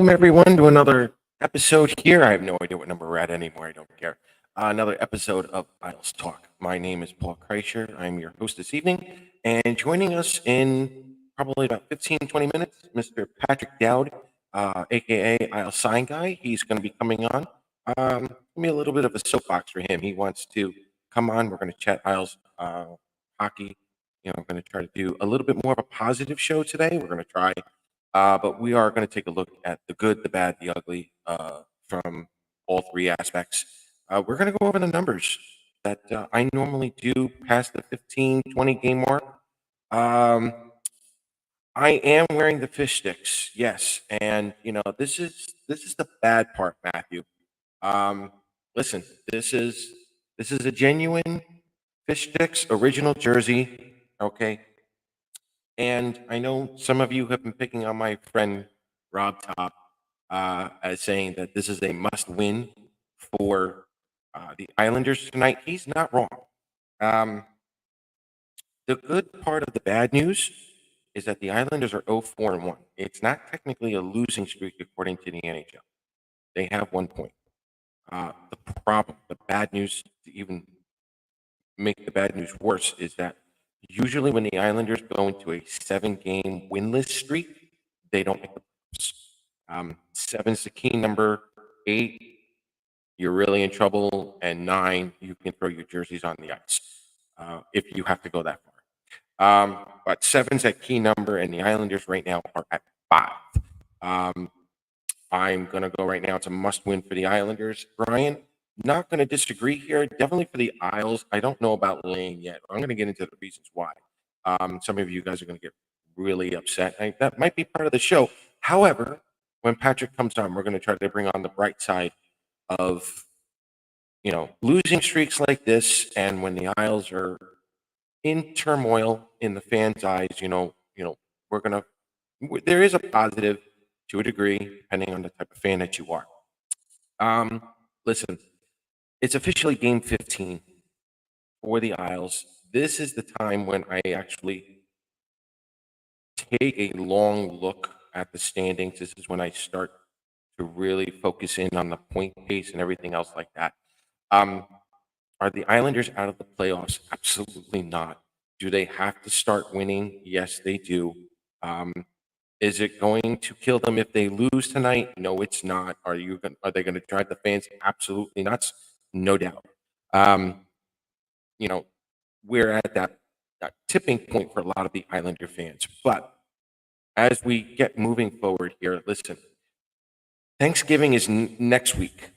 welcome everyone to another episode here. I have no idea what number we're at anymore. I don't care. Another episode of Isles Talk. My name is Paul Kreischer. I'm your host this evening. And joining us in probably about 15, 20 minutes, Mr. Patrick Dowd, a.k.a. Isles Sign Guy. He's going to be coming on. Give me a little bit of a soapbox for him. He wants to come on. We're going to chat Isles hockey. I'm going to try to do a little bit more of a positive show today. We're going to try but we are going to take a look at the good, the bad, the ugly from all three aspects. We're going to go over the numbers that I normally do past the 15, 20 game mark. I am wearing the fish sticks, yes, and this is the bad part, Matthew. Um, Listen, this is a genuine fish sticks original jersey, okay? And I know some of you have been picking on my friend Rob Top as saying that this is a must win for the Islanders tonight. He's not wrong. Um, the good part of the bad news is that the Islanders are 0-4-1. It's not technically a losing streak according to the NHL. They have 1 point. The bad news, to even make the bad news worse, is that usually when the Islanders go into a 7-game winless streak, they don't make the playoffs. Seven's the key number. 8, you're really in trouble, and 9, you can throw your jerseys on the ice if you have to go that far. But 7's that key number, and the Islanders right now are at 5. I'm going to go right now. It's a must-win for the Islanders. Brian, not going to disagree here. Definitely for the Isles. I don't know about laying yet. I'm going to get into the reasons why. Some of you guys are going to get really upset. That might be part of the show. However, when Patrick comes on, we're going to try to bring on the bright side of, losing streaks like this, and when the Isles are in turmoil in the fans' eyes, we're going to. There is a positive to a degree, depending on the type of fan that you are. Listen, it's officially game 15 for the Isles. This is the time when I actually take a long look at the standings. This is when I start to really focus in on the point pace and everything else like that. Are the Islanders out of the playoffs? Absolutely not. Do they have to start winning? Yes, they do. Um, is it going to kill them if they lose tonight? No, it's not. Are they going to drive the fans absolutely nuts? No doubt. Um, you know, we're at that tipping point for a lot of the Islander fans. But as we get moving forward here, listen, Thanksgiving is next week.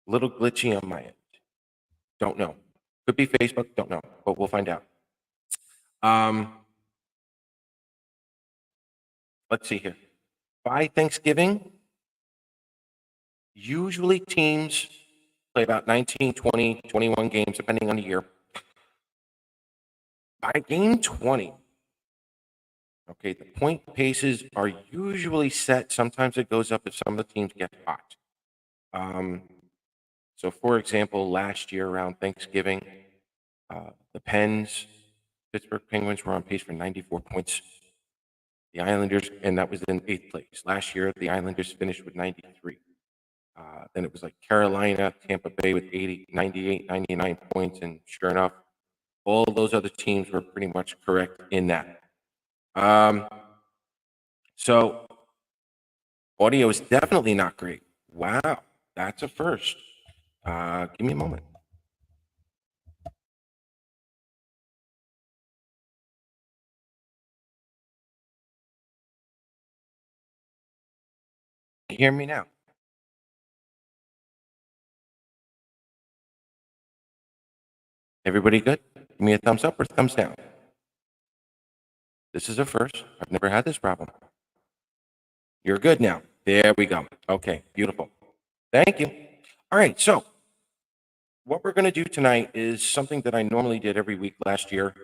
A little glitchy on my end. Don't know. Could be Facebook. Don't know, but we'll find out. Um, let's see here. By Thanksgiving, usually teams play about 19, 20, 21 games, depending on the year. By game 20, okay, the point paces are usually set. Sometimes it goes up if some of the teams get hot. So, for example, last year around Thanksgiving, the Pittsburgh Penguins were on pace for 94 points. The Islanders, and that was in 8th place. Last year, the Islanders finished with 93. Then it was like Carolina, Tampa Bay with 80, 98, 99 points. And sure enough, all those other teams were pretty much correct in that. So audio is definitely not great. Wow, that's a first. Give me a moment. Can you hear me now? Everybody good? Give me a thumbs up or thumbs down. This is a first. I've never had this problem. You're good now. There we go. Okay, beautiful. Thank you. All right, so what we're going to do tonight is something that I normally did every week last year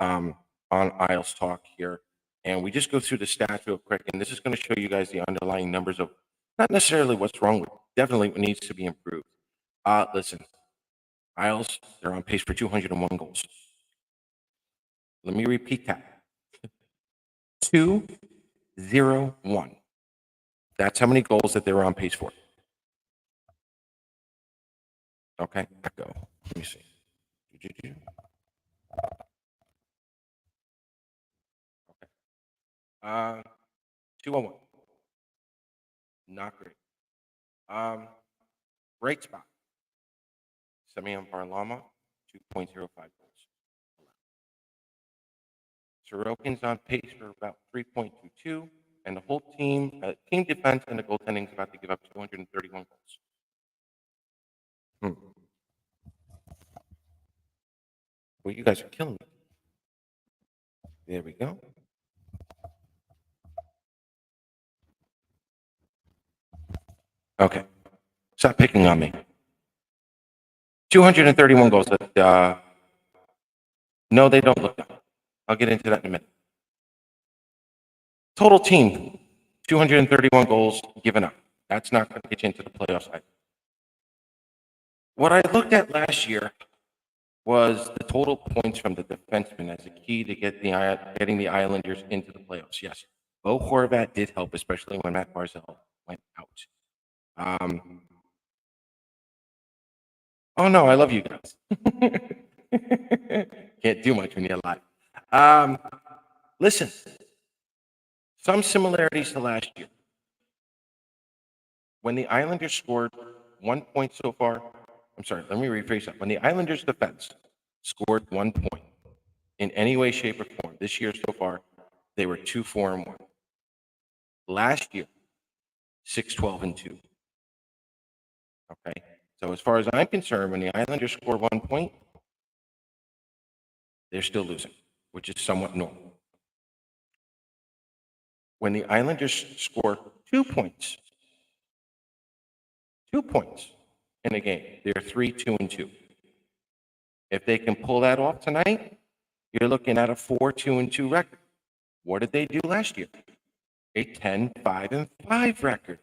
on Isles Talk here. And we just go through the stats real quick. And this is going to show you guys the underlying numbers of not necessarily what's wrong with, definitely what needs to be improved. Listen, Isles, they're on pace for 201 goals. Let me repeat that. 201. That's how many goals that they were on pace for. Okay, go. Let me see. Okay. 201. Not great. Bright spot. Semyon Varlamov, 2.05 goals. Sorokin's on pace for about 3.22, and the whole team defense and the goaltending is about to give up 231 goals. Well, you guys are killing me. There we go. Okay. Stop picking on me. 231 goals. No, they don't look that. I'll get into that in a minute. Total team, 231 goals given up. That's not going to get you into the playoffs. What I looked at last year was the total points from the defenseman as a key to getting the Islanders into the playoffs. Yes, Bo Horvat did help, especially when Matt Barzal went out. Oh no, I love you guys. Can't do much when you're alive. Listen, some similarities to last year. When the Islanders scored 1 point so far, I'm sorry, let me rephrase that. When the Islanders defense scored 1 point in any way, shape, or form this year so far, they were 2-4-1. Last year, 6-12-2. Okay. So as far as I'm concerned, when the Islanders score 1 point, they're still losing, which is somewhat normal. When the Islanders score 2 points, 2 points in a game, they're 3-2-2. If they can pull that off tonight, you're looking at a 4-2-2 record. What did they do last year? A 10-5-5 record.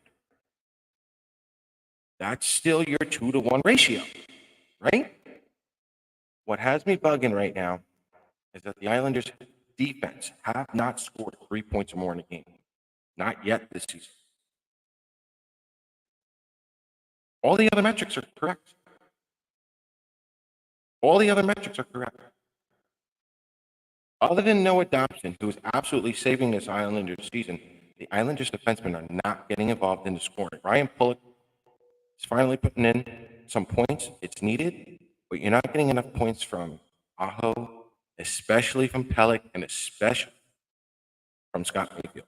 That's still your 2-to-1 ratio, right? What has me bugging right now is that the Islanders' defense have not scored 3 points or more in a game. Not yet this season. All the other metrics are correct. All the other metrics are correct. Other than Noah Dobson, who is absolutely saving this Islanders season, the Islanders defensemen are not getting involved in the scoring. Ryan Pulock is finally putting in some points. It's needed, but you're not getting enough points from Aho, especially from Pelech, and especially from Scott Mayfield.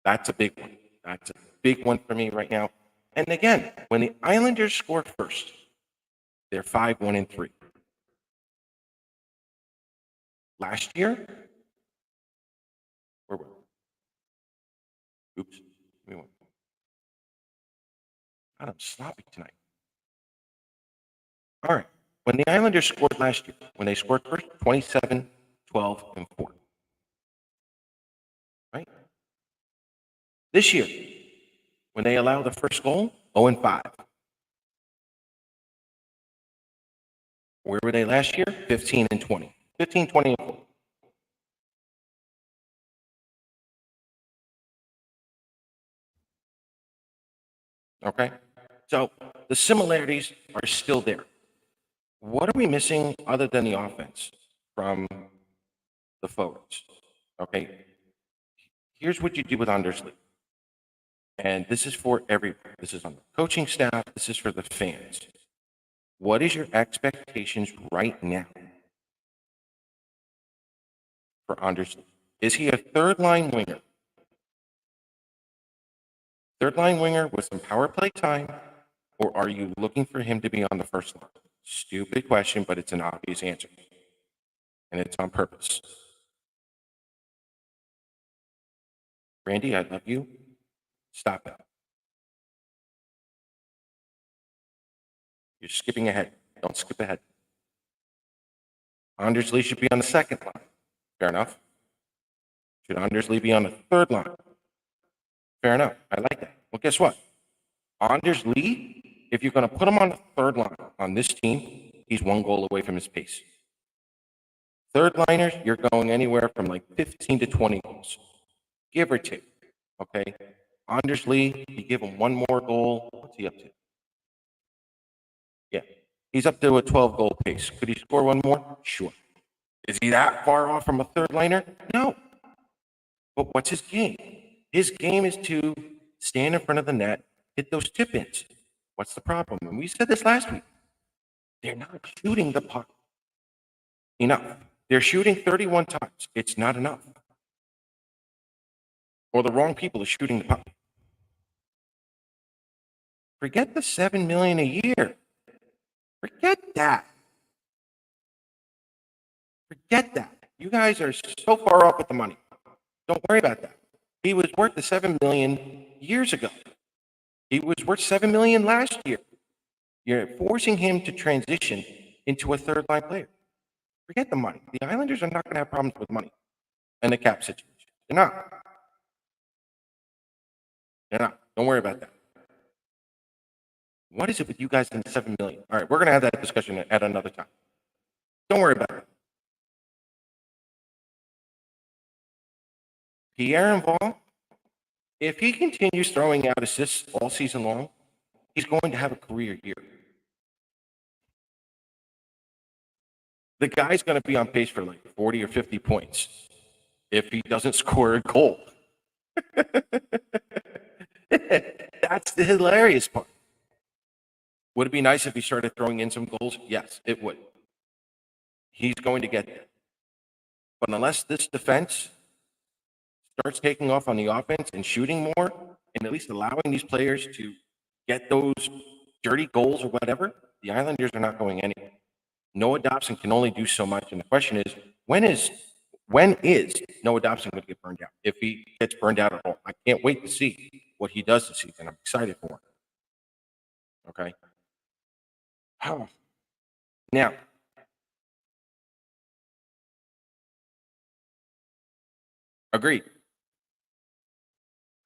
That's a big one. That's a big one for me right now. And again, when the Islanders score first, they're 5-1-3. Last year, where were we? Oops. Give me one. God, I'm sloppy tonight. All right. When the Islanders scored last year, when they scored first, 27, 12, and 4. Right? This year, when they allow the first goal, 0-5. Where were they last year? 15 and 20. 15, 20, and 4. Okay? So the similarities are still there. What are we missing other than the offense from the forwards? Okay? Here's what you do with Anders Lee. And this is for everyone. This is on the coaching staff. This is for the fans. What is your expectations right now for Anders Lee? Is he a third-line winger? Third-line winger with some power play time, or are you looking for him to be on the first line? Stupid question, but it's an obvious answer. And it's on purpose. Randy, I love you. Stop that. You're skipping ahead. Don't skip ahead. Anders Lee should be on the second line. Fair enough. Should Anders Lee be on the third line? Fair enough. I like that. Well, guess what? Anders Lee, if you're going to put him on the third line on this team, he's 1 goal away from his pace. Third liners, you're going anywhere from like 15 to 20 goals. give or take. Okay. Anders Lee, you give him one more goal. What's he up to? Yeah. He's up to a 12 goal pace. Could he score one more? Sure. Is he that far off from a third liner? No. But what's his game? His game is to stand in front of the net, hit those tip ins. What's the problem? And we said this last week. They're not shooting the puck enough. They're shooting 31 times. It's not enough. Or the wrong people are shooting the puck. Forget the $7 million a year. Forget that. Forget that. You guys are so far off with the money. Don't worry about that. He was worth the $7 million years ago. He was worth $7 million last year. You're forcing him to transition into a third line player. Forget the money. The Islanders are not going to have problems with money and the cap situation. They're not. They're not. Don't worry about that. What is it with you guys and the $7 million? All right, we're going to have that discussion at another time. Don't worry about it. Pierre Engvall, if he continues throwing out assists all season long, he's going to have a career year. The guy's going to be on pace for like 40 or 50 points if he doesn't score a goal. That's the hilarious part. Would it be nice if he started throwing in some goals? Yes, it would. He's going to get there. But unless this defense starts taking off on the offense and shooting more, and at least allowing these players to get those dirty goals or whatever, the Islanders are not going anywhere. Noah Dobson can only do so much. And the question is, when is Noah Dobson going to get burned out? If he gets burned out at all, I can't wait to see what he does this season. I'm excited for him. Okay. Now, agreed.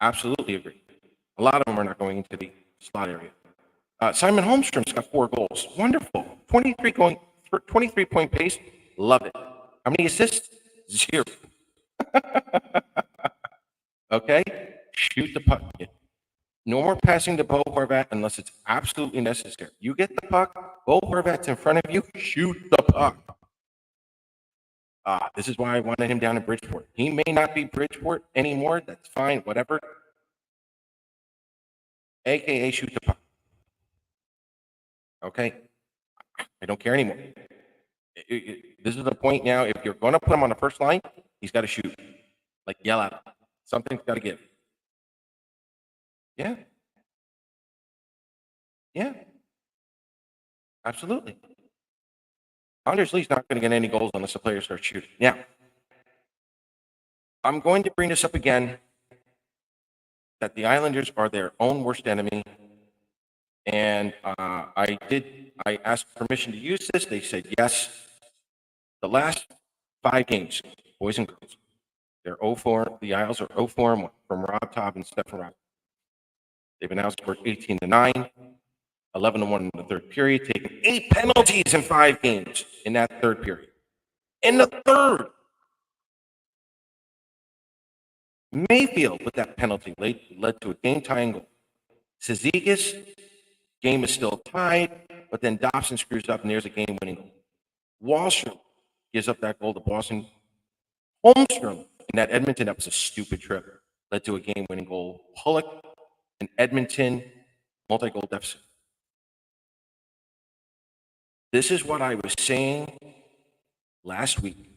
Absolutely agree. A lot of them are not going into the slot area. Simon Holmstrom's got 4 goals. Wonderful. 23-point pace. Love it. How many assists? 0. Okay? Shoot the puck. No more passing to Bo Horvat unless it's absolutely necessary. You get the puck, Bo Horvat's in front of you, shoot the puck. This is why I wanted him down in Bridgeport. He may not be Bridgeport anymore. That's fine, whatever. a.k.a. shoot the puck. Okay? I don't care anymore. This is the point now. If you're going to put him on the first line, he's got to shoot. Like, yell at him. Something's got to give. Yeah. Yeah. Absolutely. Anders Lee's not going to get any goals unless the player starts shooting. Now, I'm going to bring this up again, that the Islanders are their own worst enemy. And I asked permission to use this. They said yes. The last 5 games, boys and girls, they're 0-4. The Isles are 0-4 from Rob Taub and Stephen Rob. They've been outscored 18-9, 11-1 in the third period, taking 8 penalties in 5 games in that third period. In the third, Mayfield with that penalty led to a game-tying goal. Cizikas, game is still tied, but then Dobson screws up and there's a game-winning goal. Wallstrom gives up that goal to Boston. Holmstrom in that Edmonton, that was a stupid trip, led to a game-winning goal. Pollock in Edmonton, multi-goal deficit. This is what I was saying last week.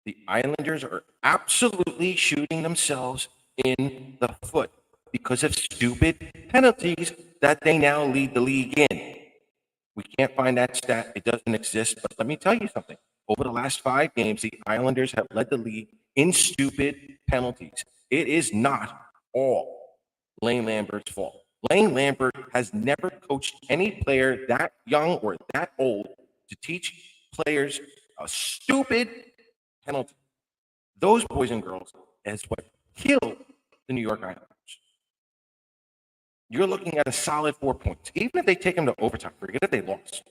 The Islanders are absolutely shooting themselves in the foot because of stupid penalties that they now lead the league in. We can't find that stat. It doesn't exist. But let me tell you something. Over the last 5 games, the Islanders have led the league in stupid penalties. It is not all Lane Lambert's fault. Lane Lambert has never coached any player that young or that old to teach players a stupid penalty. Those boys and girls is what killed the New York Islanders. You're looking at a solid 4 points. Even if they take them to overtime, forget if they lost.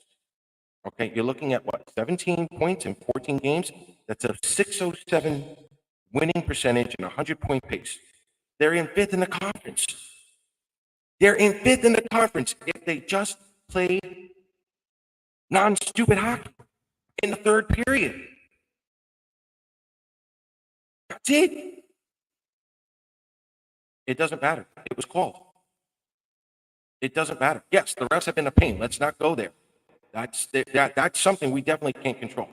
Okay, you're looking at what, 17 points in 14 games? That's a 607 winning percentage and 100-point pace. They're in 5th in the conference. They're in 5th in the conference if they just played non-stupid hockey in the third period. That's it. It doesn't matter. It was called. It doesn't matter. Yes, the refs have been a pain. Let's not go there. That's something we definitely can't control.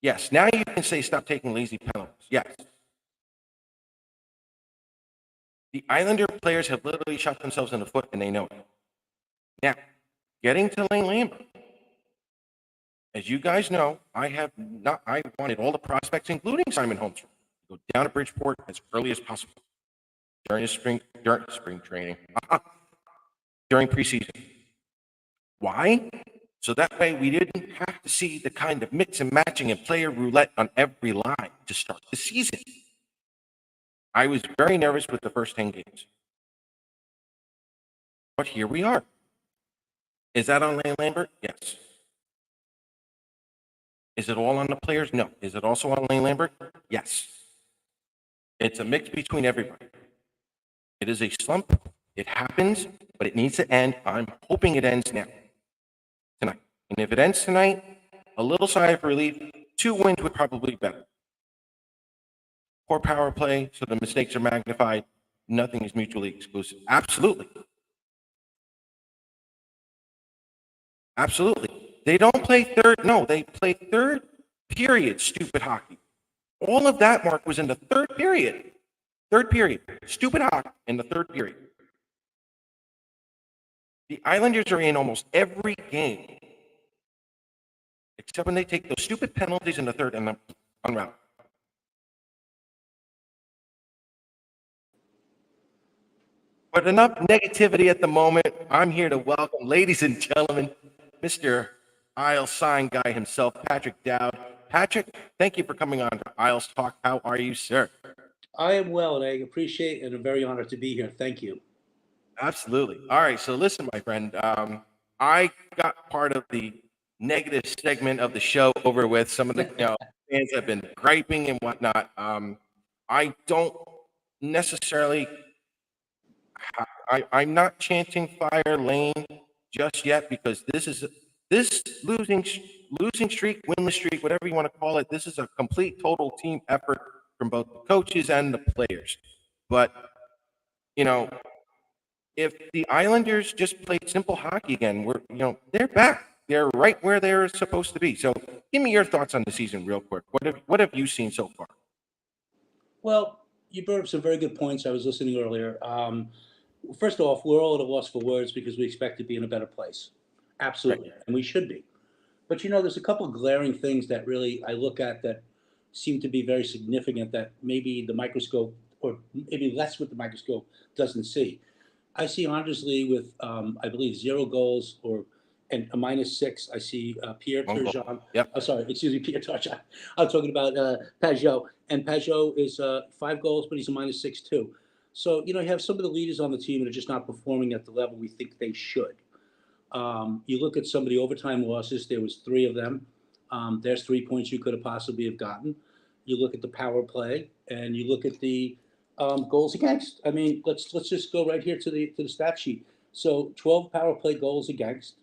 Yes, now you can say stop taking lazy penalties. Yes. The Islander players have literally shot themselves in the foot, and they know it. Now, getting to Lane Lambert. As you guys know, I wanted all the prospects, including Simon Holmstrom, to go down to Bridgeport as early as possible during spring training, during preseason. Why? So that way we didn't have to see the kind of mix and matching and player roulette on every line to start the season. I was very nervous with the first 10 games. But here we are. Is that on Lane Lambert? Yes. Is it all on the players? No. Is it also on Lane Lambert? Yes. It's a mix between everybody. It is a slump. It happens, but it needs to end. I'm hoping it ends now, tonight. And if it ends tonight, a little sigh of relief. 2 wins would probably be better. Poor power play, so the mistakes are magnified. Nothing is mutually exclusive. Absolutely. Absolutely. They don't play third. No, they play third period stupid hockey. All of that, Mark, was in the third period. Third period. Stupid hockey in the third period. The Islanders are in almost every game, except when they take those stupid penalties in the third and on route. But enough negativity at the moment. I'm here to welcome, ladies and gentlemen, Mr. Isles sign guy himself, Patrick Dowd. Patrick, thank you for coming on to Isles Talk. How are you, sir? I am well, and I appreciate and I'm very honored to be here. Thank you. Absolutely. All right, so listen, my friend. I got part of the negative segment of the show over with. Some of the fans have been griping and whatnot. I don't necessarily. I'm not chanting fire lane just yet because this losing streak, winless streak, whatever you want to call it. This is a complete, total team effort from both the coaches and the players. But if the Islanders just played simple hockey again, they're back. They're right where they're supposed to be. So, give me your thoughts on the season, real quick. What have you seen so far? Well, you brought up some very good points. I was listening earlier. First off, we're all at a loss for words because we expect to be in a better place. Absolutely, right. And we should be. But there's a couple of glaring things that really I look at that seem to be very significant that maybe the microscope, or maybe less with the microscope, doesn't see. I see Anders Lee with, I believe, 0 goals and a -6. I see Pierre Turgeon. Yep. Pierre Turgeon. I'm talking about Pajot. And Pajot is 5 goals, but he's a -6 too. So, you have some of the leaders on the team that are just not performing at the level we think they should. You look at some of the overtime losses, there was 3 of them. There's 3 points you could have possibly have gotten. You look at the power play, and you look at the goals against. I mean, let's just go right here to the stat sheet. So 12 power play goals against,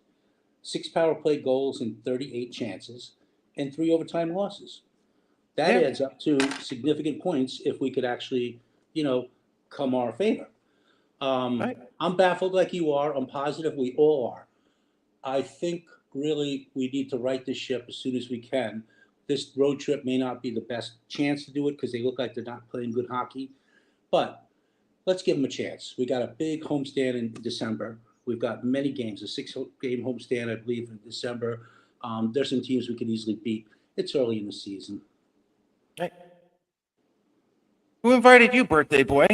6 power play goals in 38 chances, and 3 overtime losses. That adds up to significant points if we could actually, come our favor. Right. I'm baffled like you are. I'm positive we all are. I think really we need to right this ship as soon as we can. This road trip may not be the best chance to do it because they look like they're not playing good hockey. But let's give them a chance. We got a big homestand in December. We've got many games, a 6-game homestand, I believe, in December. There's some teams we could easily beat. It's early in the season. Hey. Who invited you, birthday boy?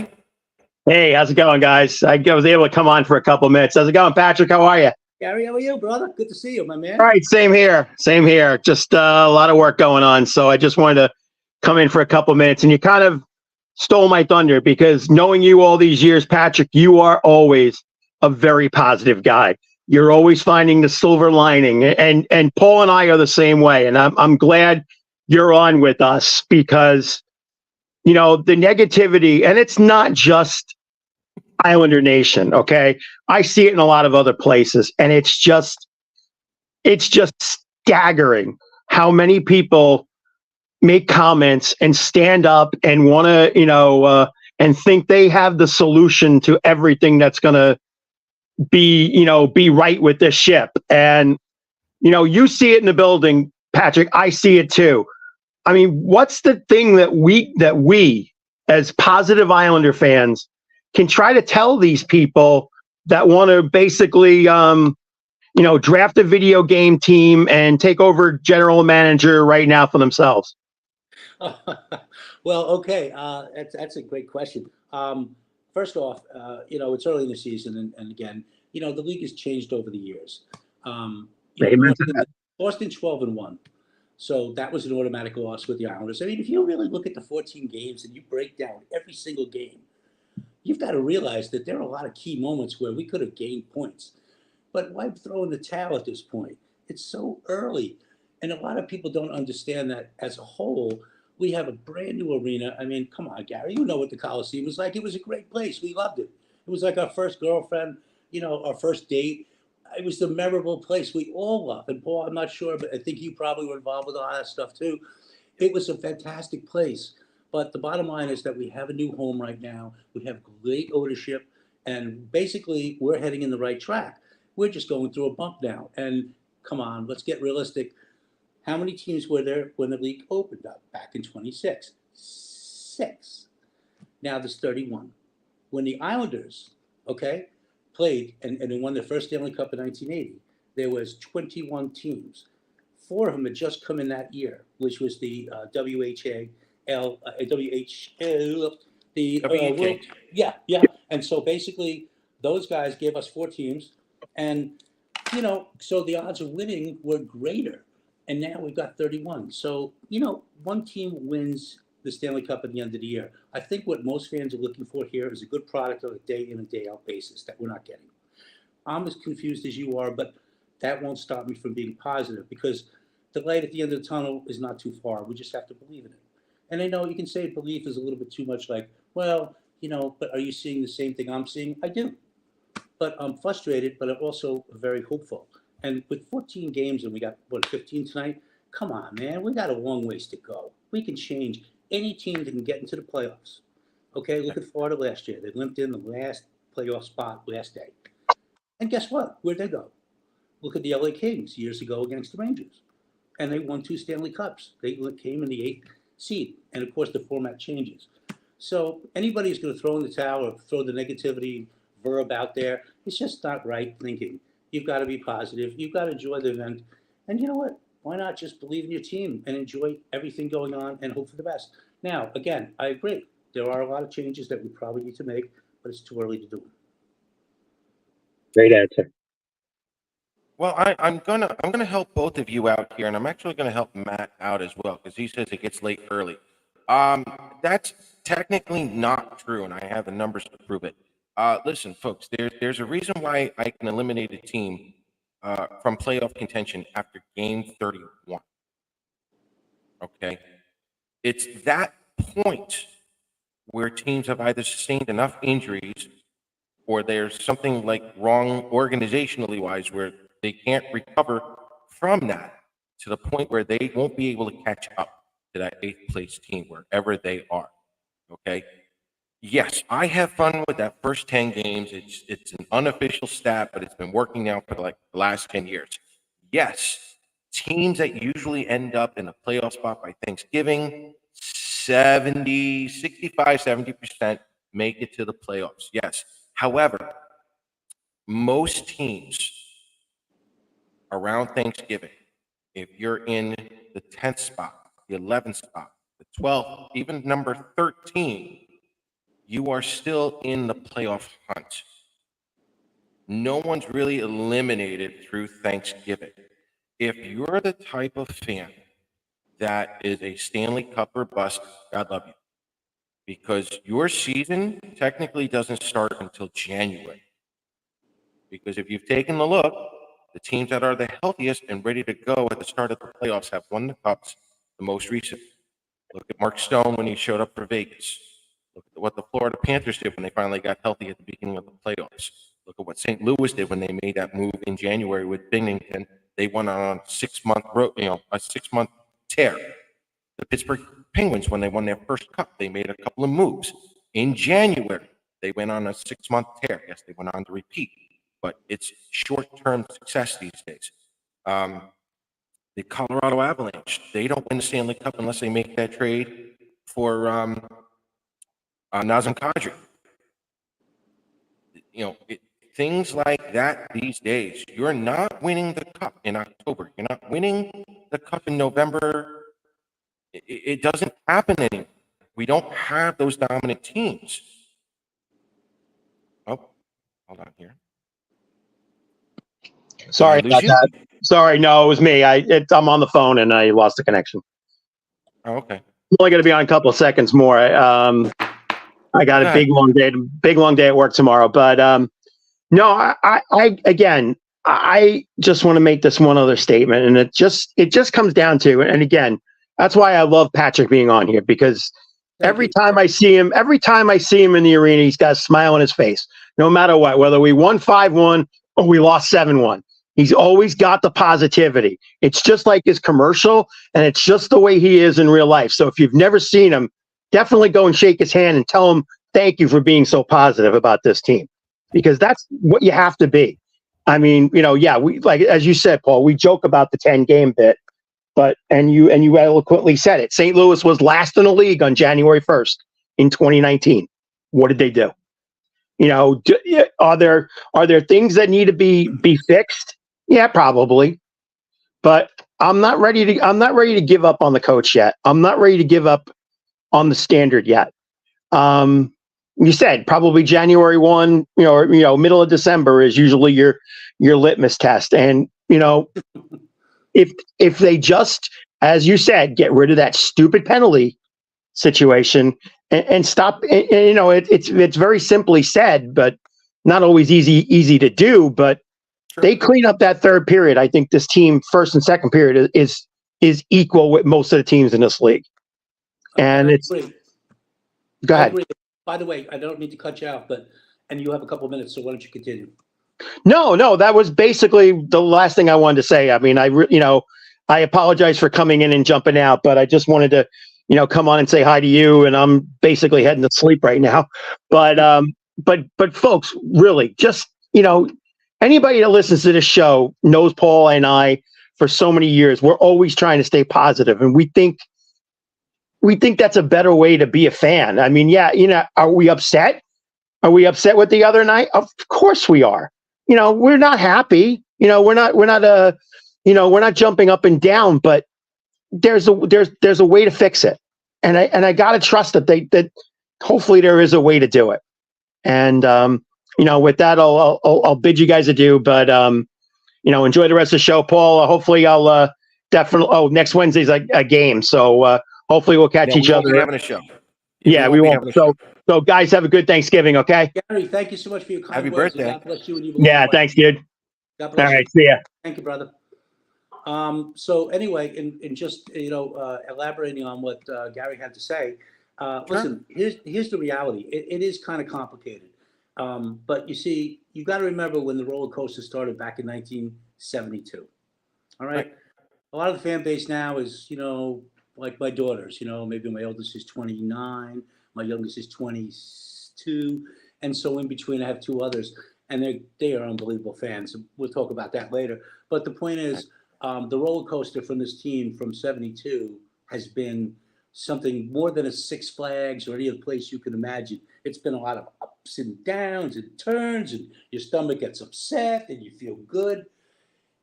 Hey, how's it going, guys? I was able to come on for a couple minutes. How's it going, Patrick? How are you? Gary, how are you, brother? Good to see you, my man. All right, same here. Same here. Just a lot of work going on. So I just wanted to come in for a couple minutes. And you kind of stole my thunder because knowing you all these years, Patrick, you are always a very positive guy. You're always finding the silver lining. And Paul and I are the same way. And I'm glad you're on with us because the negativity, and it's not just Islander Nation, okay? I see it in a lot of other places, and it's just staggering how many people make comments and stand up and want to, and think they have the solution to everything that's going to be right with this ship. And, you see it in the building, Patrick. I see it too. I mean, what's the thing that we as positive Islander fans can try to tell these people that want to basically, draft a video game team and take over general manager right now for themselves? Well, okay, that's a great question. First off, it's early in the season, and again, the league has changed over the years. Amen to that. Boston 12-1, so that was an automatic loss with the Islanders. I mean, if you really look at the 14 games and you break down every single game, you've got to realize that there are a lot of key moments where we could have gained points. But why throw in the towel at this point? It's so early. And a lot of people don't understand that as a whole, we have a brand new arena. I mean, come on, Gary, you know what the Coliseum was like. It was a great place. We loved it. It was like our first girlfriend, our first date. It was the memorable place we all loved. And Paul, I'm not sure, but I think you probably were involved with all that stuff too. It was a fantastic place. But the bottom line is that we have a new home right now. We have great ownership. And basically, we're heading in the right track. We're just going through a bump now. And come on, let's get realistic. How many teams were there when the league opened up back in 26? 6. Now there's 31. When the Islanders, played and they won their first Stanley Cup in 1980, there was 21 teams. 4 of them had just come in that year, which was the WHL, the World, yeah. And so basically, those guys gave us 4 teams, and so the odds of winning were greater. And now we've got 31. So, one team wins the Stanley Cup at the end of the year. I think what most fans are looking for here is a good product on a day in and day out basis that we're not getting. I'm as confused as you are, but that won't stop me from being positive, because the light at the end of the tunnel is not too far. We just have to believe in it. And I know you can say belief is a little bit too much, like, well, but are you seeing the same thing I'm seeing? I do. But I'm frustrated, but I'm also very hopeful. And with 14 games, and we got, 15 tonight? Come on, man. We got a long ways to go. We can change any team that can get into the playoffs. Okay, look at Florida last year. They limped in the last playoff spot last day. And guess what? Where'd they go? Look at the LA Kings years ago against the Rangers. And they won 2 Stanley Cups. They came in the 8th seed. And of course, the format changes. So anybody who's going to throw in the towel or throw the negativity verb out there, it's just not right thinking. You've got to be positive. You've got to enjoy the event. And you know what? Why not just believe in your team and enjoy everything going on and hope for the best? Now, again, I agree. There are a lot of changes that we probably need to make, but it's too early to do them. Great answer. Well, I'm gonna help both of you out here, and I'm actually gonna help Matt out as well, because he says it gets late early. That's technically not true, and I have the numbers to prove it. Listen, folks, there's a reason why I can eliminate a team from playoff contention after game 31. Okay, it's that point where teams have either sustained enough injuries, or there's something like wrong organizationally wise where they can't recover from that to the point where they won't be able to catch up to that 8th place team wherever they are. Okay. Yes, I have fun with that first 10 games. It's an unofficial stat, but it's been working now for like the last 10 years. Yes, teams that usually end up in a playoff spot by Thanksgiving, 70% make it to the playoffs. Yes. However, most teams around Thanksgiving, if you're in the 10th spot, the 11th spot, the 12th, even number 13, you are still in the playoff hunt. No one's really eliminated through Thanksgiving. If you're the type of fan that is a Stanley Cup or bust, God love you. Because your season technically doesn't start until January. Because if you've taken a look, the teams that are the healthiest and ready to go at the start of the playoffs have won the cups the most recent. Look at Mark Stone when he showed up for Vegas. Look at what the Florida Panthers did when they finally got healthy at the beginning of the playoffs. Look at what St. Louis did when they made that move in January with Binghamton. They went on a 6-month road, a 6-month tear. The Pittsburgh Penguins, when they won their first cup, they made a couple of moves. In January, they went on a 6-month tear. Yes, they went on to repeat, but it's short-term success these days. The Colorado Avalanche, they don't win the Stanley Cup unless they make that trade for Nazem Kadri. Things like that these days. You're not winning the cup in October. You're not winning the cup in November. It doesn't happen anymore. We don't have those dominant teams. Oh, hold on here. Sorry Did I lose about you? that. Sorry, no, it was me. I'm on the phone and I lost the connection. Oh, okay. I'm only going to be on a couple of seconds more. I got a big long day at work tomorrow. But no, I just want to make this one other statement, and it just comes down to, and again, that's why I love Patrick being on here, because every time I see him in the arena, he's got a smile on his face, no matter what, whether we won 5-1 or we lost 7-1. He's always got the positivity. It's just like his commercial, and it's just the way he is in real life. So if you've never seen him, definitely go and shake his hand and tell him thank you for being so positive about this team, because that's what you have to be. I mean, we, like, as you said, Paul, we joke about the 10-game bit, and you eloquently said it. St. Louis was last in the league on January 1st in 2019. What did they do? Are there things that need to be fixed? Yeah, probably. But I'm not ready to give up on the coach yet. I'm not ready to give up on the standard yet. You said probably January 1, or middle of December is usually your litmus test. And if they just, as you said, get rid of that stupid penalty situation and stop, it's very simply said, but not always easy to do. But they clean up that third period. I think this team, first and second period, is equal with most of the teams in this league. And it's go ahead. By the way, I don't mean to cut you off, and you have a couple of minutes, so why don't you continue? No, that was basically the last thing I wanted to say. I mean, I apologize for coming in and jumping out, but I just wanted to, come on and say hi to you. And I'm basically heading to sleep right now. But folks, really, just, anybody that listens to this show knows Paul and I for so many years. We're always trying to stay positive, and we think that's a better way to be a fan. I mean, are we upset? Are we upset with the other night? Of course we are. We're not happy. We're not jumping up and down, but there's a way to fix it. And I got to trust that hopefully there is a way to do it. And, with that, I'll bid you guys adieu, but, enjoy the rest of the show, Paul. Hopefully I'll definitely, next Wednesday's a game. So, hopefully we'll catch each other. We'll be having a show. Yeah, we won't. So guys, have a good Thanksgiving, okay? Gary, thank you so much for your kind Happy words. birthday. God bless you and you. Yeah, thanks, dude. God bless All you. right, see ya. Thank you, brother. So anyway, in just elaborating on what Gary had to say, listen, here's the reality. It is kind of complicated, but you see, you got to remember when the roller coaster started back in 1972. All right, a lot of the fan base now is like my daughters. Maybe my oldest is 29, my youngest is 22, and so in between I have two others, and they are unbelievable fans. We'll talk about that later. But the point is, the roller coaster from this team from 72 has been something more than a Six Flags or any other place you can imagine. It's been a lot of ups and downs and turns, and your stomach gets upset and you feel good.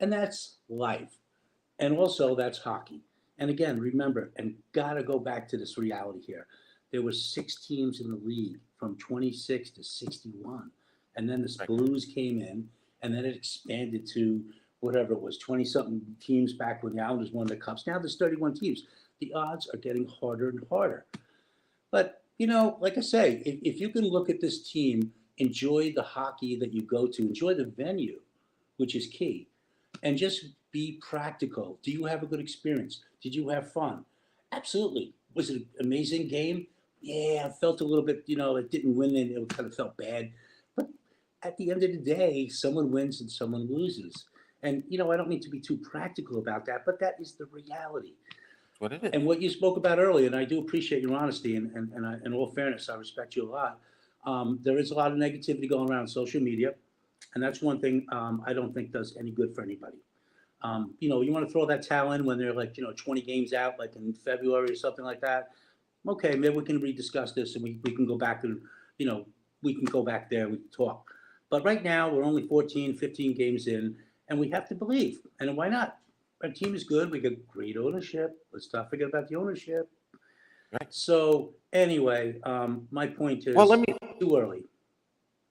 And that's life. And also that's hockey. And again, remember, and gotta go back to this reality here. There were 6 teams in the league from 26 to 61. And then the Blues came in, and then it expanded to whatever it was, 20-something teams back when the Islanders won the Cups. Now there's 31 teams. The odds are getting harder and harder. But, like I say, if you can look at this team, enjoy the hockey that you go to, enjoy the venue, which is key, and just be practical. Do you have a good experience? Did you have fun? Absolutely. Was it an amazing game? Yeah, I felt a little bit, it didn't win and it kind of felt bad. But at the end of the day, someone wins and someone loses. And, I don't mean to be too practical about that, but that is the reality. That's what it is. And what you spoke about earlier, and I do appreciate your honesty, and in all fairness, I respect you a lot. There is a lot of negativity going around social media, and that's one thing I don't think does any good for anybody. You want to throw that towel in when they're like, 20 games out, like in February or something like that. Okay, maybe we can rediscuss this and we can go back and, you know, we can go back there, we can talk. But right now, we're only 14, 15 games in, and we have to believe. And why not? Our team is good. We got great ownership. Let's not forget about the ownership. Right. So anyway, my point is Well, let me too early.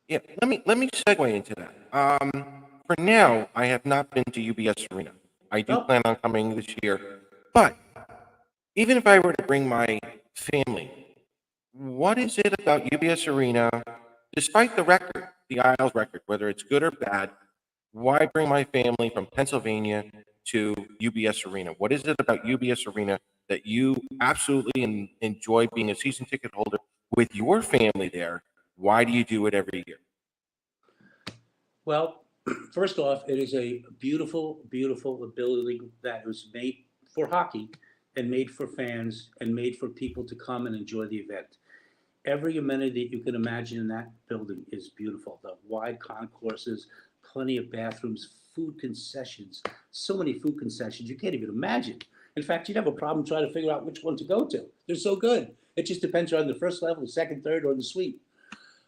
yeah, let me segue into that. For now, I have not been to UBS Arena. I do Oh, plan on coming this year, but even if I were to bring my family, what is it about UBS Arena, despite the record, the Isles record, whether it's good or bad, why bring my family from Pennsylvania to UBS Arena? What is it about UBS Arena that you absolutely enjoy being a season ticket holder with your family there? Why do you do it every year? well, first off, it is a beautiful, beautiful ability that was made for hockey and made for fans and made for people to come and enjoy the event. Every amenity you can imagine in that building is beautiful. The wide concourses, plenty of bathrooms, food concessions, so many food concessions you can't even imagine. In fact, you'd have a problem trying to figure out which one to go to. They're so good. It just depends on the first level, the second, third, or the suite.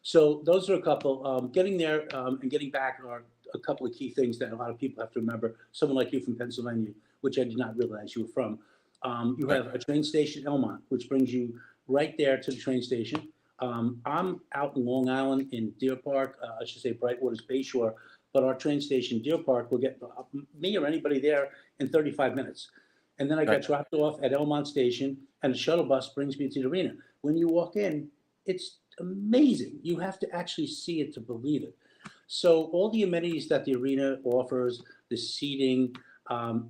So those are a couple. Getting there and getting back are a couple of key things that a lot of people have to remember. Someone like you from Pennsylvania, which I did not realize you were from. You Right. have a train station, Elmont, which brings you right there to the train station. I'm out in Long Island in Deer Park, I should say Brightwater's Bayshore, but our train station, Deer Park, will get me or anybody there in 35 minutes. And then I got Right. dropped off at Elmont Station, and the shuttle bus brings me to the arena. When you walk in, it's amazing. You have to actually see it to believe it. So all the amenities that the arena offers, the seating,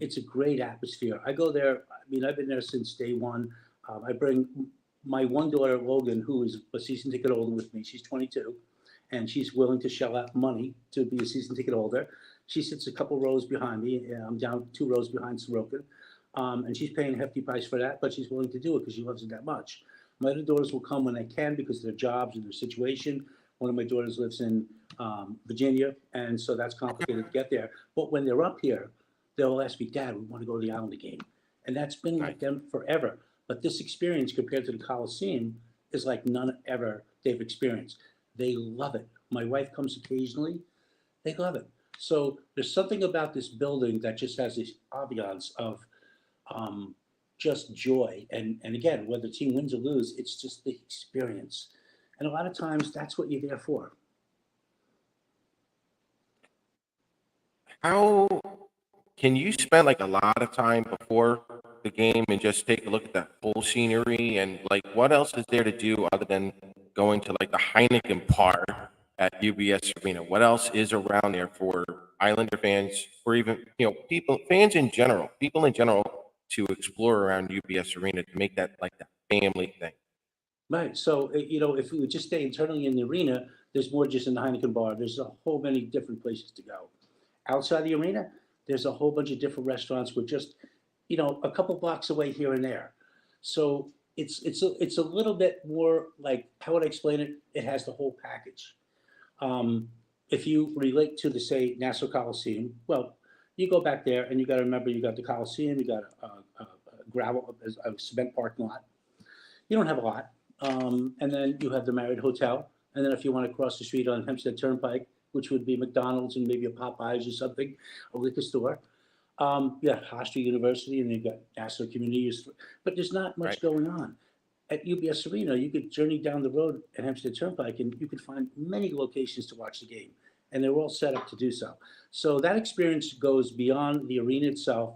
it's a great atmosphere. I go there. I mean, I've been there since day one. I bring my one daughter, Logan, who is a season ticket holder with me. She's 22, and she's willing to shell out money to be a season ticket holder. She sits a couple rows behind me. I'm down 2 rows behind Sorokin, and she's paying a hefty price for that, but she's willing to do it because she loves it that much. My other daughters will come when they can because of their jobs and their situation. One of my daughters lives in Virginia, and so that's complicated to get there. But when they're up here, they'll ask me, Dad, we want to go to the Islander game. And that's been like them forever. But this experience compared to the Coliseum is like none ever they've experienced. They love it. My wife comes occasionally. They love it. So there's something about this building that just has this ambiance of um, just joy. And again, whether the team wins or lose, it's just the experience. And a lot of times that's what you're there for. How can you spend like a lot of time before the game and just take a look at that whole scenery and like what else is there to do other than going to like the Heineken bar at UBS Arena? What else is around there for Islander fans or even people fans in general, people in general to explore around UBS Arena to make that like that family thing? Right. So, if we would just stay internally in the arena, there's more just in the Heineken bar. There's a whole many different places to go. Outside the arena, there's a whole bunch of different restaurants with just, a couple blocks away here and there. So it's a little bit more like, how would I explain it? It has the whole package. If you relate to the, say, Nassau Coliseum, well, you go back there and you got to remember you got the Coliseum, you got a gravel, a cement parking lot. You don't have a lot. And then you have the Marriott Hotel. And then if you want to cross the street on Hempstead Turnpike, which would be McDonald's and maybe a Popeyes or something, a liquor store. You got Hofstra University and you've got Nassau Community Use, but there's not much Right. going on. At UBS Arena, you could journey down the road at Hempstead Turnpike and you could find many locations to watch the game. And they're all set up to do so. So that experience goes beyond the arena itself.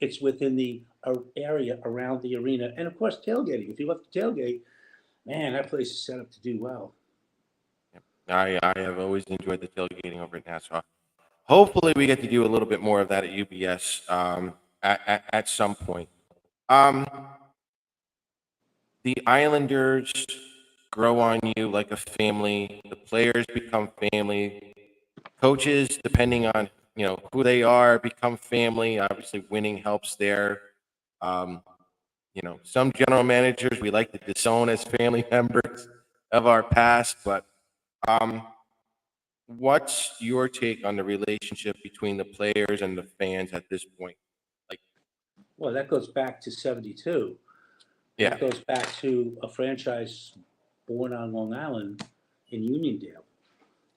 It's within the area around the arena. And of course, tailgating. If you love to tailgate, man, that place is set up to do well. I have always enjoyed the tailgating over at Nassau. Hopefully, we get to do a little bit more of that at UBS at some point. Um, the Islanders grow on you like a family. The players become family. Coaches, depending on who they are, become family. Obviously, winning helps there. Um, some general managers we like to disown as family members of our past, but um, what's your take on the relationship between the players and the fans at this point? Like, Well, that goes back to 72. yeah, That goes back to a franchise born on Long Island in Uniondale.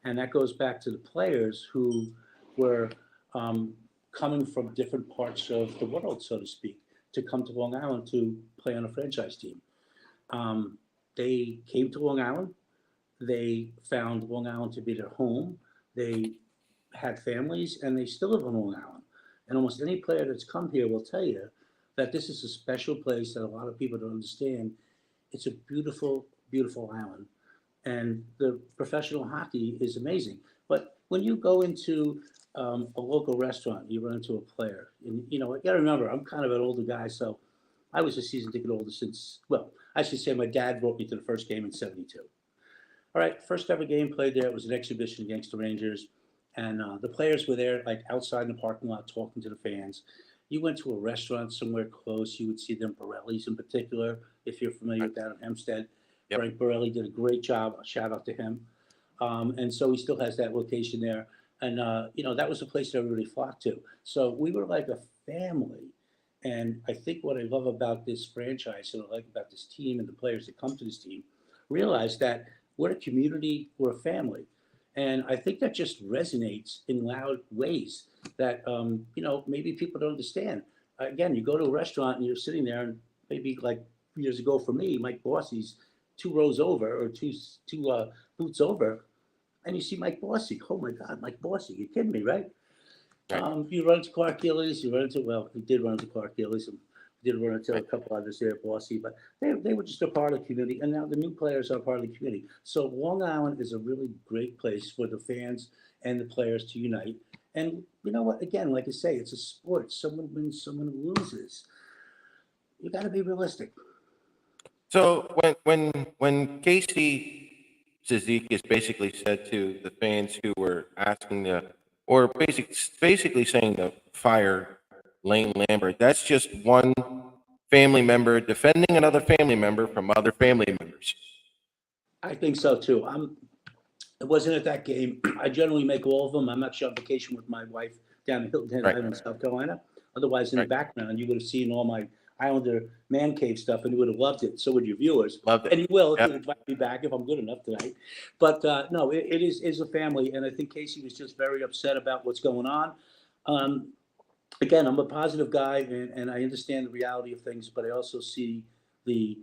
And that goes back to the players who were um, coming from different parts of the world, so to speak, to come to Long Island to play on a franchise team. Um, they came to Long Island. They found Long Island to be their home. They had families, and they still live on Long Island. And almost any player that's come here will tell you that this is a special place that a lot of people don't understand. It's a beautiful, beautiful island, and the professional hockey is amazing. But when you go into a local restaurant, you run into a player, and you got to remember, I'm kind of an older guy, so I was a season ticket holder since, well, I should say my dad brought me to the first game in 72. All right, first ever game played there. It was an exhibition against the Rangers, and the players were there, like outside in the parking lot, talking to the fans. You went to a restaurant somewhere close, you would see them Borelli's in particular, if you're familiar with that in Hempstead. yep. Frank Borelli did a great job. A shout out to him. And so he still has that location there. And, that was a place that everybody flocked to. So we were like a family. And I think what I love about this franchise and I like about this team and the players that come to this team realize that we're a community, we're a family. And I think that just resonates in loud ways that, maybe people don't understand. Again, you go to a restaurant and you're sitting there, and maybe like years ago for me, Mike Bossy's 2 rows over or two booths over, and you see Mike Bossy. Oh my God, Mike Bossy! You're kidding me, right? Right. You run into Clark Gillies. You run into he did run into Clark Gillies. And did run into a Right. couple others there, Bossy, but they were just a part of the community, and now the new players are part of the community. So Long Island is a really great place for the fans and the players to unite. And you know what? Again, like I say, it's a sport. Someone wins, someone loses. You got to be realistic. So when Casey Zizekas basically said to the fans who were asking or basically saying to fire Lane Lambert, that's just one family member defending another family member from other family members. I think so too. I wasn't at that game. I generally make all of them. I'm actually on vacation with my wife down in Hilton Head Right. Island, South Carolina. Otherwise, in the Right. background, you would have seen all my Islander man cave stuff, and you would have loved it. So would your viewers. Loved And it. you will if Yep. you invite me back if I'm good enough tonight. But no, it is a family, and I think Casey was just very upset about what's going on. Um, Again, I'm a positive guy, and I understand the reality of things, but I also see the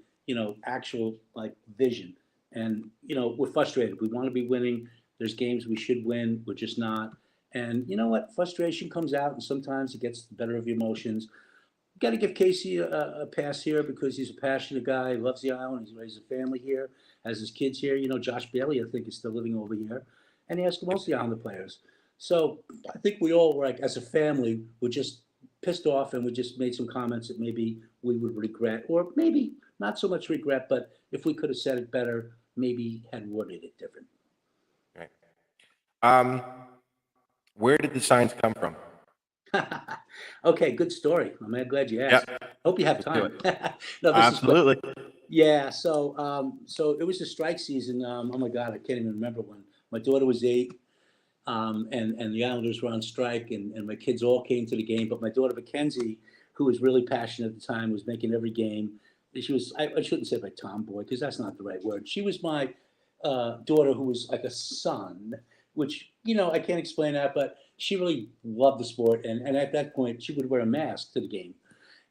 actual like vision. And we're frustrated. We want to be winning. There's games we should win. We're just not. And you know what? Frustration comes out, and sometimes it gets the better of your emotions. Got to give Casey a pass here because he's a passionate guy. He loves the island. He's raised a family here, has his kids here. Josh Bailey, I think, is still living over here, and he has most of the Islander players. So I think we all, like, as a family, were just pissed off, and we just made some comments that maybe we would regret, or maybe not so much regret, but if we could have said it better, maybe had worded it different. Right. Um, where did the signs come from? Okay, good story. I'm glad you asked. Yep. Hope you have Let's do time. No, this is quick. Absolutely. Yeah, so it was the strike season. Oh my God, I can't even remember when. My daughter was 8, and the Islanders were on strike, and my kids all came to the game. But my daughter Mackenzie, who was really passionate at the time, was making every game. She was, I shouldn't say my tomboy because that's not the right word. She was my daughter who was like a son, which I can't explain that, but she really loved the sport, and at that point she would wear a mask to the game.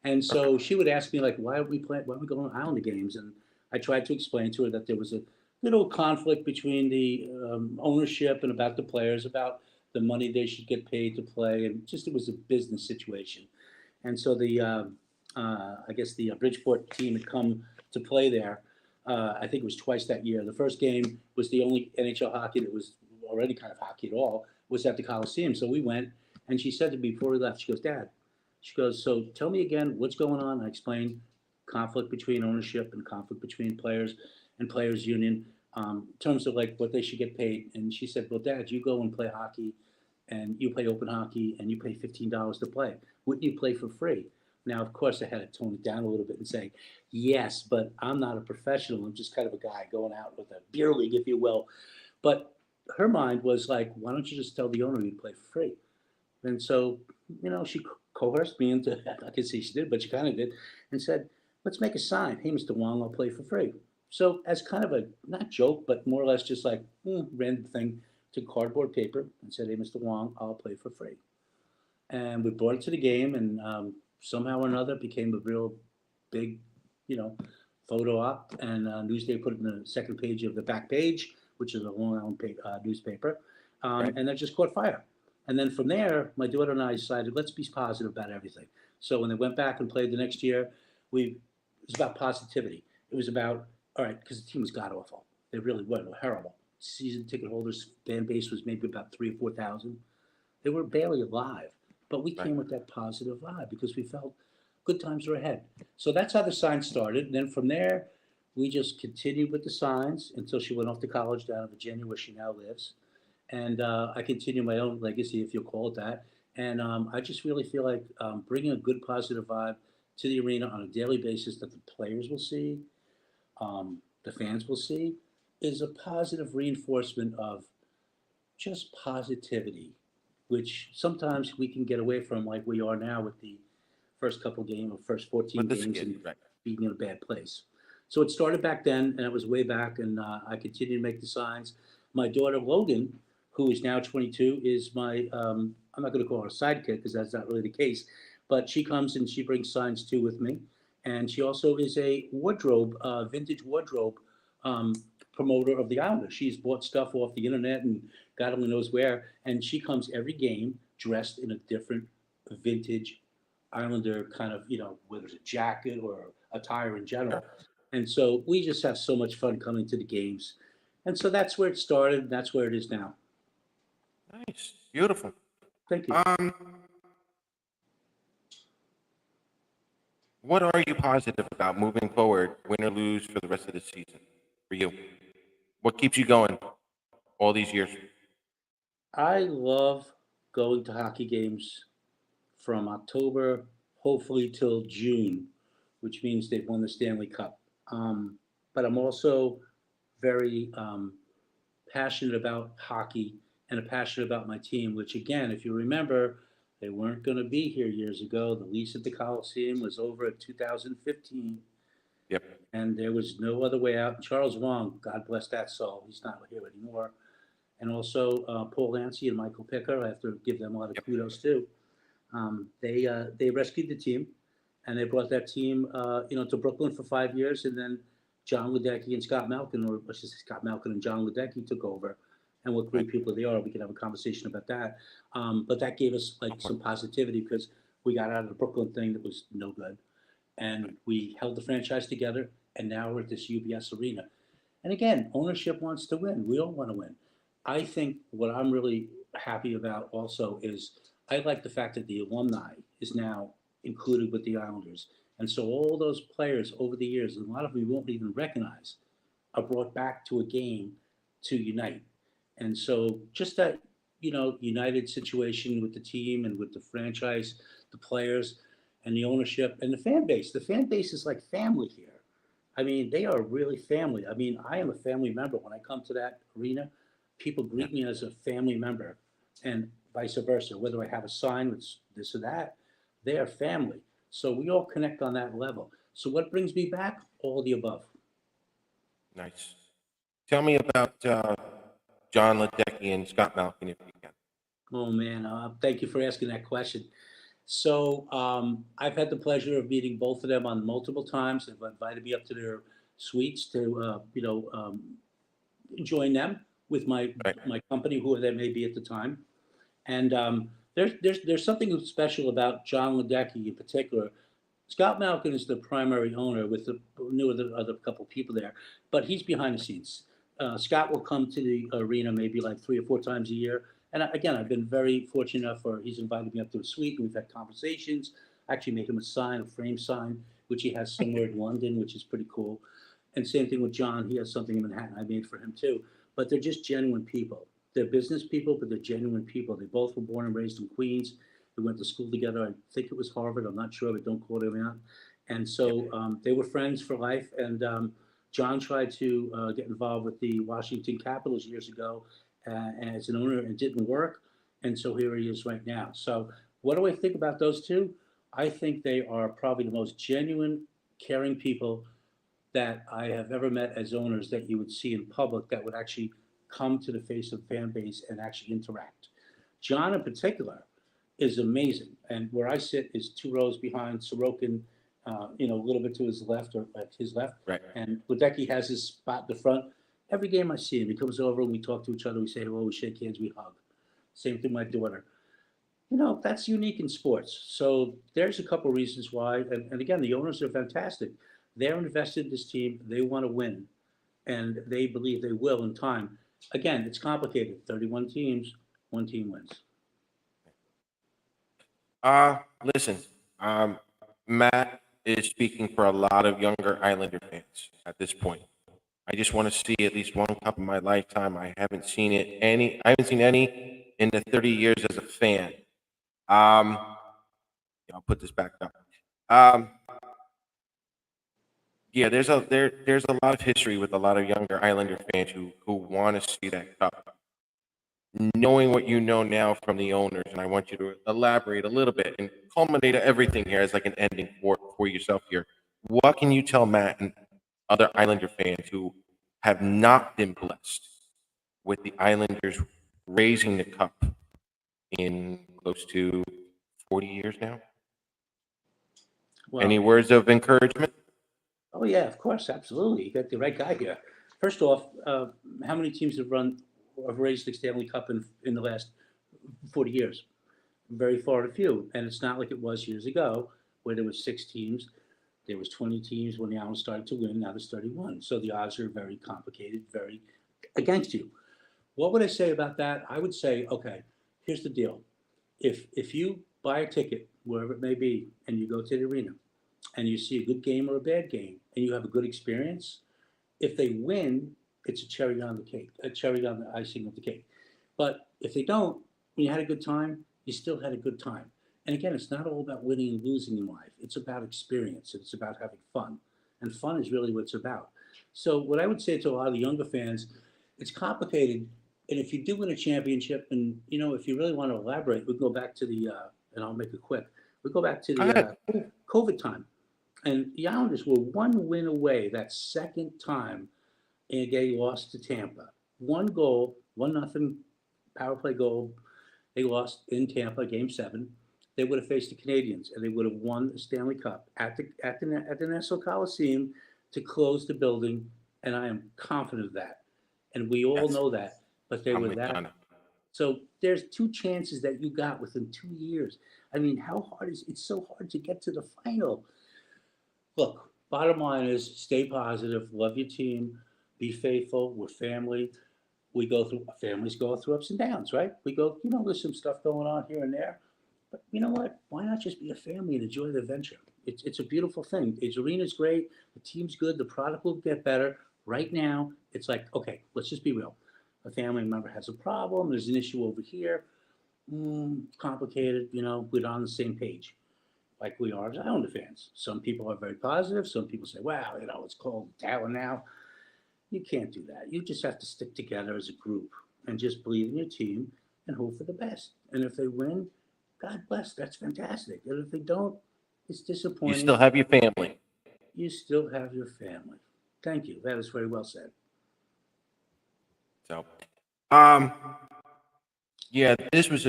And so she would ask me, like, why are we going to Islander games? And I tried to explain to her that there was a little conflict between the ownership and about the players, about the money they should get paid to play, and just it was a business situation. And so I guess the Bridgeport team had come to play there. I think it was twice that year. The first game was the only NHL hockey that was already kind of hockey at all, was at the Coliseum. So we went, and she said to me before we left, she goes, Dad, she goes, so tell me again what's going on. I explained, conflict between ownership and conflict between players and players union, in terms of like what they should get paid. And she said, well, Dad, you go and play hockey and you play open hockey and you pay $15 to play. Wouldn't you play for free? Now, of course, I had to tone it down a little bit and say, yes, but I'm not a professional. I'm just kind of a guy going out with a beer league, if you will. But her mind was like, why don't you just tell the owner you'd play for free? And so, she coerced me into, I can see she did, but she kind of did, and said, let's make a sign. Hey, Mr. Wong, I'll play for free. So as kind of a, not joke, but more or less just like random thing, took cardboard paper and said, hey, Mr. Wong, I'll play for free. And we brought it to the game, and somehow or another it became a real big, photo op. And Newsday put it in the second page of the back page, which is a Long Island newspaper. Right. And that just caught fire. And then from there, my daughter and I decided, let's be positive about everything. So when they went back and played the next year, it was about positivity. It was about, all right, because the team was god awful. They really were. They were horrible. Season ticket holders, fan base was maybe about 3,000 or 4,000. They were barely alive. But we came with that positive vibe because we felt good times are ahead. So that's how the sign started. And then from there, we just continued with the signs until she went off to college down in Virginia, where she now lives. And I continue my own legacy, if you'll call it that. And I just really feel like bringing a good positive vibe to the arena on a daily basis that the players will see, the fans will see, is a positive reinforcement of just positivity, which sometimes we can get away from, like we are now with the first couple games or first 14 But this games kid, and right. being in a bad place. So it started back then, and it was way back, and I continue to make the signs. My daughter Logan, who is now 22, is my, I'm not going to call her a sidekick because that's not really the case, but she comes and she brings signs too with me. And she also is a wardrobe, vintage wardrobe promoter of the Islanders. She's bought stuff off the internet and God only knows where. And she comes every game dressed in a different vintage Islander kind of, whether it's a jacket or attire in general. And so we just have so much fun coming to the games. And so that's where it started. And that's where it is now. Nice. Beautiful. Thank you. What are you positive about moving forward, win or lose, for the rest of the season for you? What keeps you going all these years? I love going to hockey games from October, hopefully till June, which means they've won the Stanley Cup. But I'm also very passionate about hockey and passionate about my team, which again, if you remember, they weren't going to be here years ago. The lease at the Coliseum was over in 2015. Yep. And there was no other way out. Charles Wong, God bless that soul, he's not here anymore. And also Paul Lancy and Michael Picker, I have to give them a lot of kudos too. They rescued the team, and they brought that team, to Brooklyn for 5 years, and then John Ledecky and Scott Malkin, or let's just say Scott Malkin and John Ledecky took over, and what great people they are. We could have a conversation about that. But that gave us some positivity because we got out of the Brooklyn thing that was no good, and we held the franchise together, and now we're at this UBS arena. And again, ownership wants to win. We all want to win. I think what I'm really happy about also is I like the fact that the alumni is now included with the Islanders. And so all those players over the years, and a lot of them we won't even recognize, are brought back to a game to unite. And so just that, united situation with the team and with the franchise, the players and the ownership and the fan base. The fan base is like family here. I mean, they are really family. I mean, I am a family member. When I come to that arena, people greet me as a family member and vice versa. Whether I have a sign with this or that, they are family. So we all connect on that level. So what brings me back? All the above. Nice. Tell me about John Ledecky and Scott Malkin, if you can. Oh, man. Thank you for asking that question. So I've had the pleasure of meeting both of them on multiple times. They've invited me up to their suites to, join them with my company, whoever that may be at the time. And there's something special about John Ledecky in particular. Scott Malkin is the primary owner with the other couple people there, but he's behind the scenes. Scott will come to the arena maybe like 3 or 4 times a year. And again, I've been very fortunate enough he's invited me up to a suite and we've had conversations. actually make him a sign, a frame sign, which he has somewhere in London, which is pretty cool. And same thing with John. He has something in Manhattan I made for him too. But they're just genuine people. They're business people, but they're genuine people. They both were born and raised in Queens. They went to school together. I think it was Harvard. I'm not sure, but don't quote me on. And so they were friends for life. And John tried to get involved with the Washington Capitals years ago as an owner, and it didn't work. And so here he is right now. So what do I think about those two? I think they are probably the most genuine, caring people that I have ever met as owners that you would see in public that would actually come to the face of the fan base and actually interact. John in particular is amazing. And where I sit is 2 rows behind Sorokin, a little bit to his left or like his left. Right. And Ledecky has his spot in the front. Every game I see him, he comes over and we talk to each other. We say hello, we shake hands, we hug. Same thing with my daughter. That's unique in sports. So there's a couple reasons why. And again, the owners are fantastic. They're invested in this team. They want to win, and they believe they will in time. Again, it's complicated. 31 teams, one team wins. Listen, Matt is speaking for a lot of younger Islander fans at this point. I just want to see at least one cup in my lifetime. I haven't seen any in the 30 years as a fan. I'll put this back up. Yeah, there's a lot of history with a lot of younger Islander fans who want to see that cup. Knowing what you know now from the owners, and I want you to elaborate a little bit and culminate everything here as like an ending for yourself here. What can you tell Matt and other Islander fans who have not been blessed with the Islanders raising the cup in close to 40 years now? Well, Any words of encouragement? oh yeah, of course, absolutely. You got the right guy here. First off, how many teams have raised the Stanley Cup in the last 40 years? Very far and few. And it's not like it was years ago where there was 6 teams. There was 20 teams when the Islanders started to win. Now there's 31. So the odds are very complicated, very against you. What would I say about that? I would say, okay, here's the deal. If you buy a ticket, wherever it may be, and you go to the arena and you see a good game or a bad game and you have a good experience, if they win, it's a cherry on the cake, a cherry on the icing of the cake. But if they don't, when you had a good time, you still had a good time. And again, it's not all about winning and losing in life. It's about experience. It's about having fun. And fun is really what it's about. So what I would say to a lot of the younger fans, it's complicated. And if you do win a championship, and if you really want to elaborate, we go back to and I'll make it quick. We go back to the COVID time. And the Islanders were one win away that second time, and they lost to Tampa. 1 goal, 1-0 power play goal. They lost in Tampa, Game 7. They would have faced the Canadians, and they would have won the Stanley Cup at the Nassau Coliseum to close the building. And I am confident of that. And we all know that. But they were that. So there's 2 chances that you got within 2 years. I mean, how hard is it's so hard to get to the final? Look, bottom line is stay positive, love your team, be faithful. We're family. Families go through ups and downs, right? There's some stuff going on here and there. But you know what? Why not just be a family and enjoy the adventure? It's a beautiful thing. The arena's great. The team's good. The product will get better. Right now, it's like, okay, let's just be real. A family member has a problem. There's an issue over here. Complicated. We're on the same page, like we are as Islander fans. Some people are very positive. Some people say, wow, it's called Talon now. You can't do that. You just have to stick together as a group and just believe in your team and hope for the best. And if they win, God bless. That's fantastic. And if they don't, it's disappointing. You still have your family. You still have your family. Thank you. That is very well said. So, yeah, this is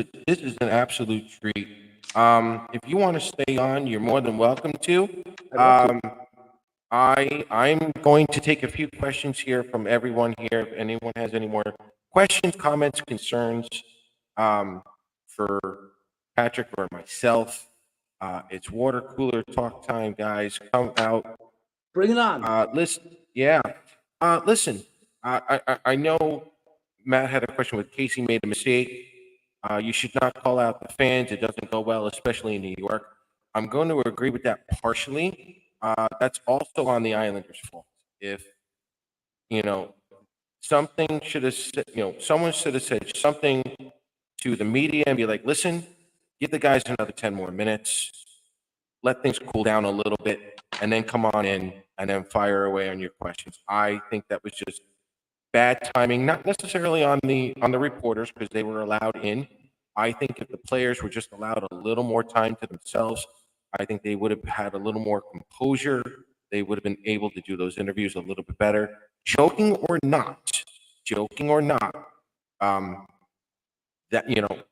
an absolute treat. If you want to stay on, you're more than welcome to. I'm going to take a few questions here from everyone here. If anyone has any more questions, comments, concerns for Patrick or myself, it's water cooler talk time, guys. Come out. Bring it on. Listen, yeah. Listen, I know Matt had a question with Casey made a mistake. You should not call out the fans. It doesn't go well, especially in New York. I'm going to agree with that partially. That's also on the Islanders' fault. If, you know, something should have said, someone should have said something to the media and be like, listen, give the guys another 10 more minutes, let things cool down a little bit, and then come on in and then fire away on your questions. I think that was just bad timing, not necessarily on the reporters because they were allowed in. I think if the players were just allowed a little more time to themselves, I think they would have had a little more composure. They would have been able to do those interviews a little bit better. Joking or not, um, that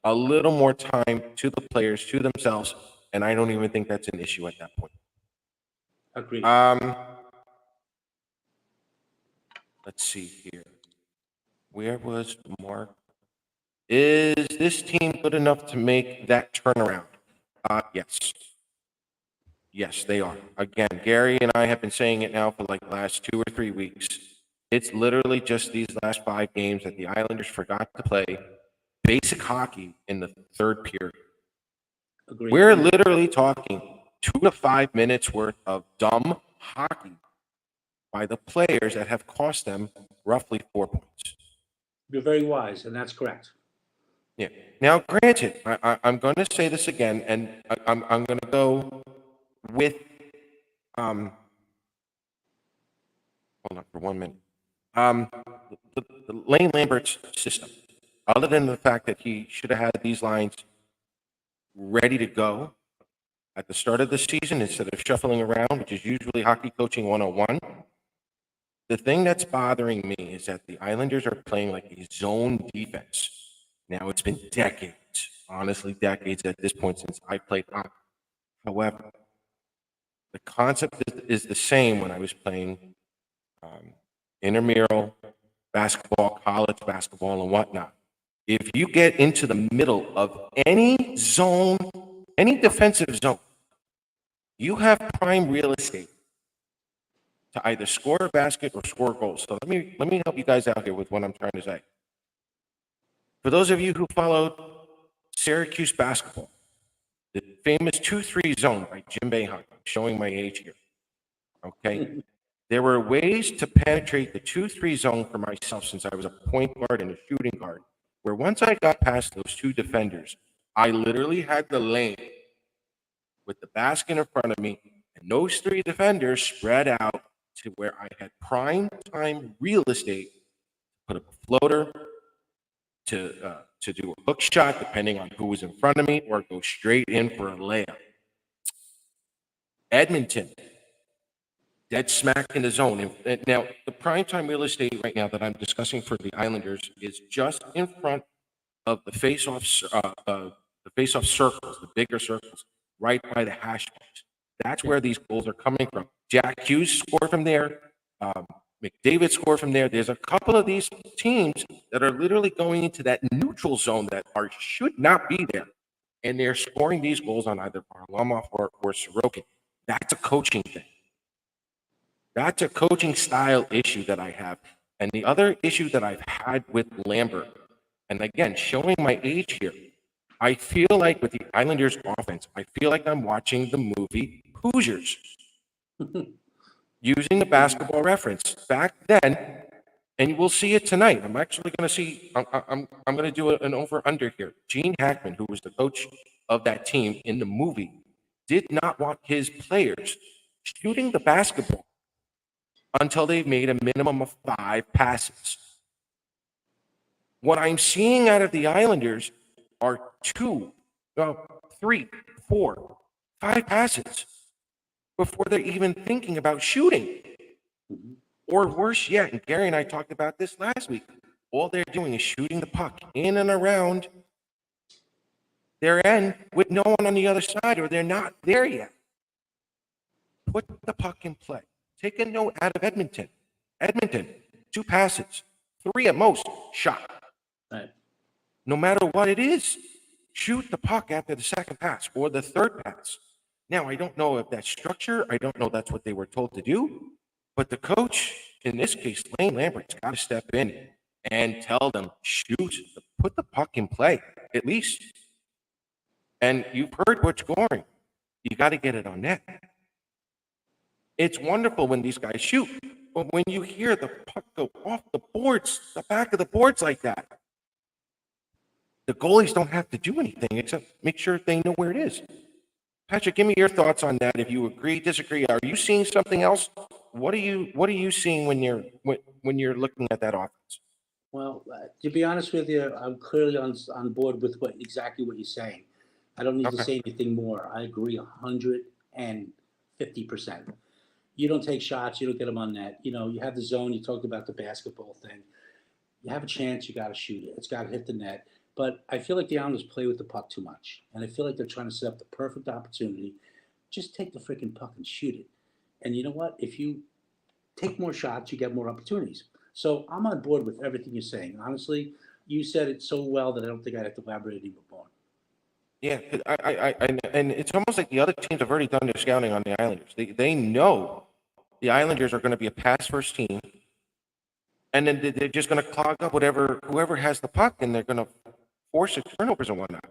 a little more time to the players, to themselves, and I don't even think that's an issue at that point. Agreed. Let's see here. Where was Mark? Is this team good enough to make that turnaround? Yes. Yes, they are. Again, Gary and I have been saying it now for like the last 2 or 3 weeks. It's literally just these last 5 games that the Islanders forgot to play basic hockey in the third period. Agreed. We're literally talking 2 to 5 minutes worth of dumb hockey by the players that have cost them roughly 4 points. You're very wise, and that's correct. Yeah. Now, granted, I'm going to say this again, and I'm going to go with hold on for 1 minute. The Lane Lambert's system, other than the fact that he should have had these lines ready to go at the start of the season instead of shuffling around, which is usually hockey coaching 101. The thing that's bothering me is that the Islanders are playing like a zone defense. Now, it's been decades, honestly, decades at this point since I played hockey. However, the concept is the same when I was playing intramural basketball, college basketball, and whatnot. If you get into the middle of any zone, any defensive zone, you have prime real estate to either score a basket or score goals. So let me help you guys out here with what I'm trying to say. For those of you who followed Syracuse basketball, the famous 2-3 zone by Jim Boeheim, showing my age here. Okay, there were ways to penetrate the 2-3 zone for myself since I was a point guard and a shooting guard, where once I got past those 2 defenders, I literally had the lane with the basket in front of me, and those 3 defenders spread out to where I had prime time real estate to put up a floater, to do a hook shot, depending on who was in front of me, or go straight in for a layup. Edmonton, dead smack in the zone. And now, the primetime real estate right now that I'm discussing for the Islanders is just in front of the face-off circles, the bigger circles, right by the hash marks. That's where these goals are coming from. Jack Hughes scored from there. McDavid scored from there. There's a couple of these teams that are literally going into that neutral zone that should not be there. And they're scoring these goals on either Varlamov or Sorokin. That's a coaching thing. That's a coaching style issue that I have. And the other issue that I've had with Lambert, and again, showing my age here, I feel like with the Islanders offense, I feel like I'm watching the movie Hoosiers. Using the basketball reference. Back then, and we'll see it tonight. I'm actually going to see, I'm going to do an over-under here. Gene Hackman, who was the coach of that team in the movie, did not want his players shooting the basketball until they've made a minimum of 5 passes. What I'm seeing out of the Islanders are 2, 3, 4, 5 passes before they're even thinking about shooting. Or worse yet, and Gary and I talked about this last week, all they're doing is shooting the puck in and around their end with no one on the other side, or they're not there yet. Put the puck in play. Take a note out of Edmonton. Edmonton, 2 passes, 3 at most, shot. Right. No matter what it is, shoot the puck after the second pass or the third pass. Now, I don't know if that's structure. I don't know if that's what they were told to do. But the coach, in this case, Lane Lambert's got to step in and tell them, shoot, put the puck in play, at least. And you've heard what's going. You got to get it on net. It's wonderful when these guys shoot, but when you hear the puck go off the boards, the back of the boards like that, the goalies don't have to do anything except make sure they know where it is. Patrick, give me your thoughts on that. If you agree, disagree, are you seeing something else? What are you seeing when you're looking at that offense? Well, to be honest with you, I'm clearly on board with exactly what you're saying. I don't need to Okay. say anything more. I agree 150%. You don't take shots, you don't get them on net. You know, you have the zone. You talked about the basketball thing. You have a chance, you got to shoot it. It's got to hit the net. But I feel like the Islanders play with the puck too much, and I feel like they're trying to set up the perfect opportunity. Just take the freaking puck and shoot it. And you know what? If you take more shots, you get more opportunities. So I'm on board with everything you're saying. Honestly, you said it so well that I don't think I'd have to elaborate even more. Yeah, and it's almost like the other teams have already done their scouting on the Islanders. They know the Islanders are going to be a pass first team, and then they're just going to clog up whoever has the puck, and they're going to force turnovers and whatnot.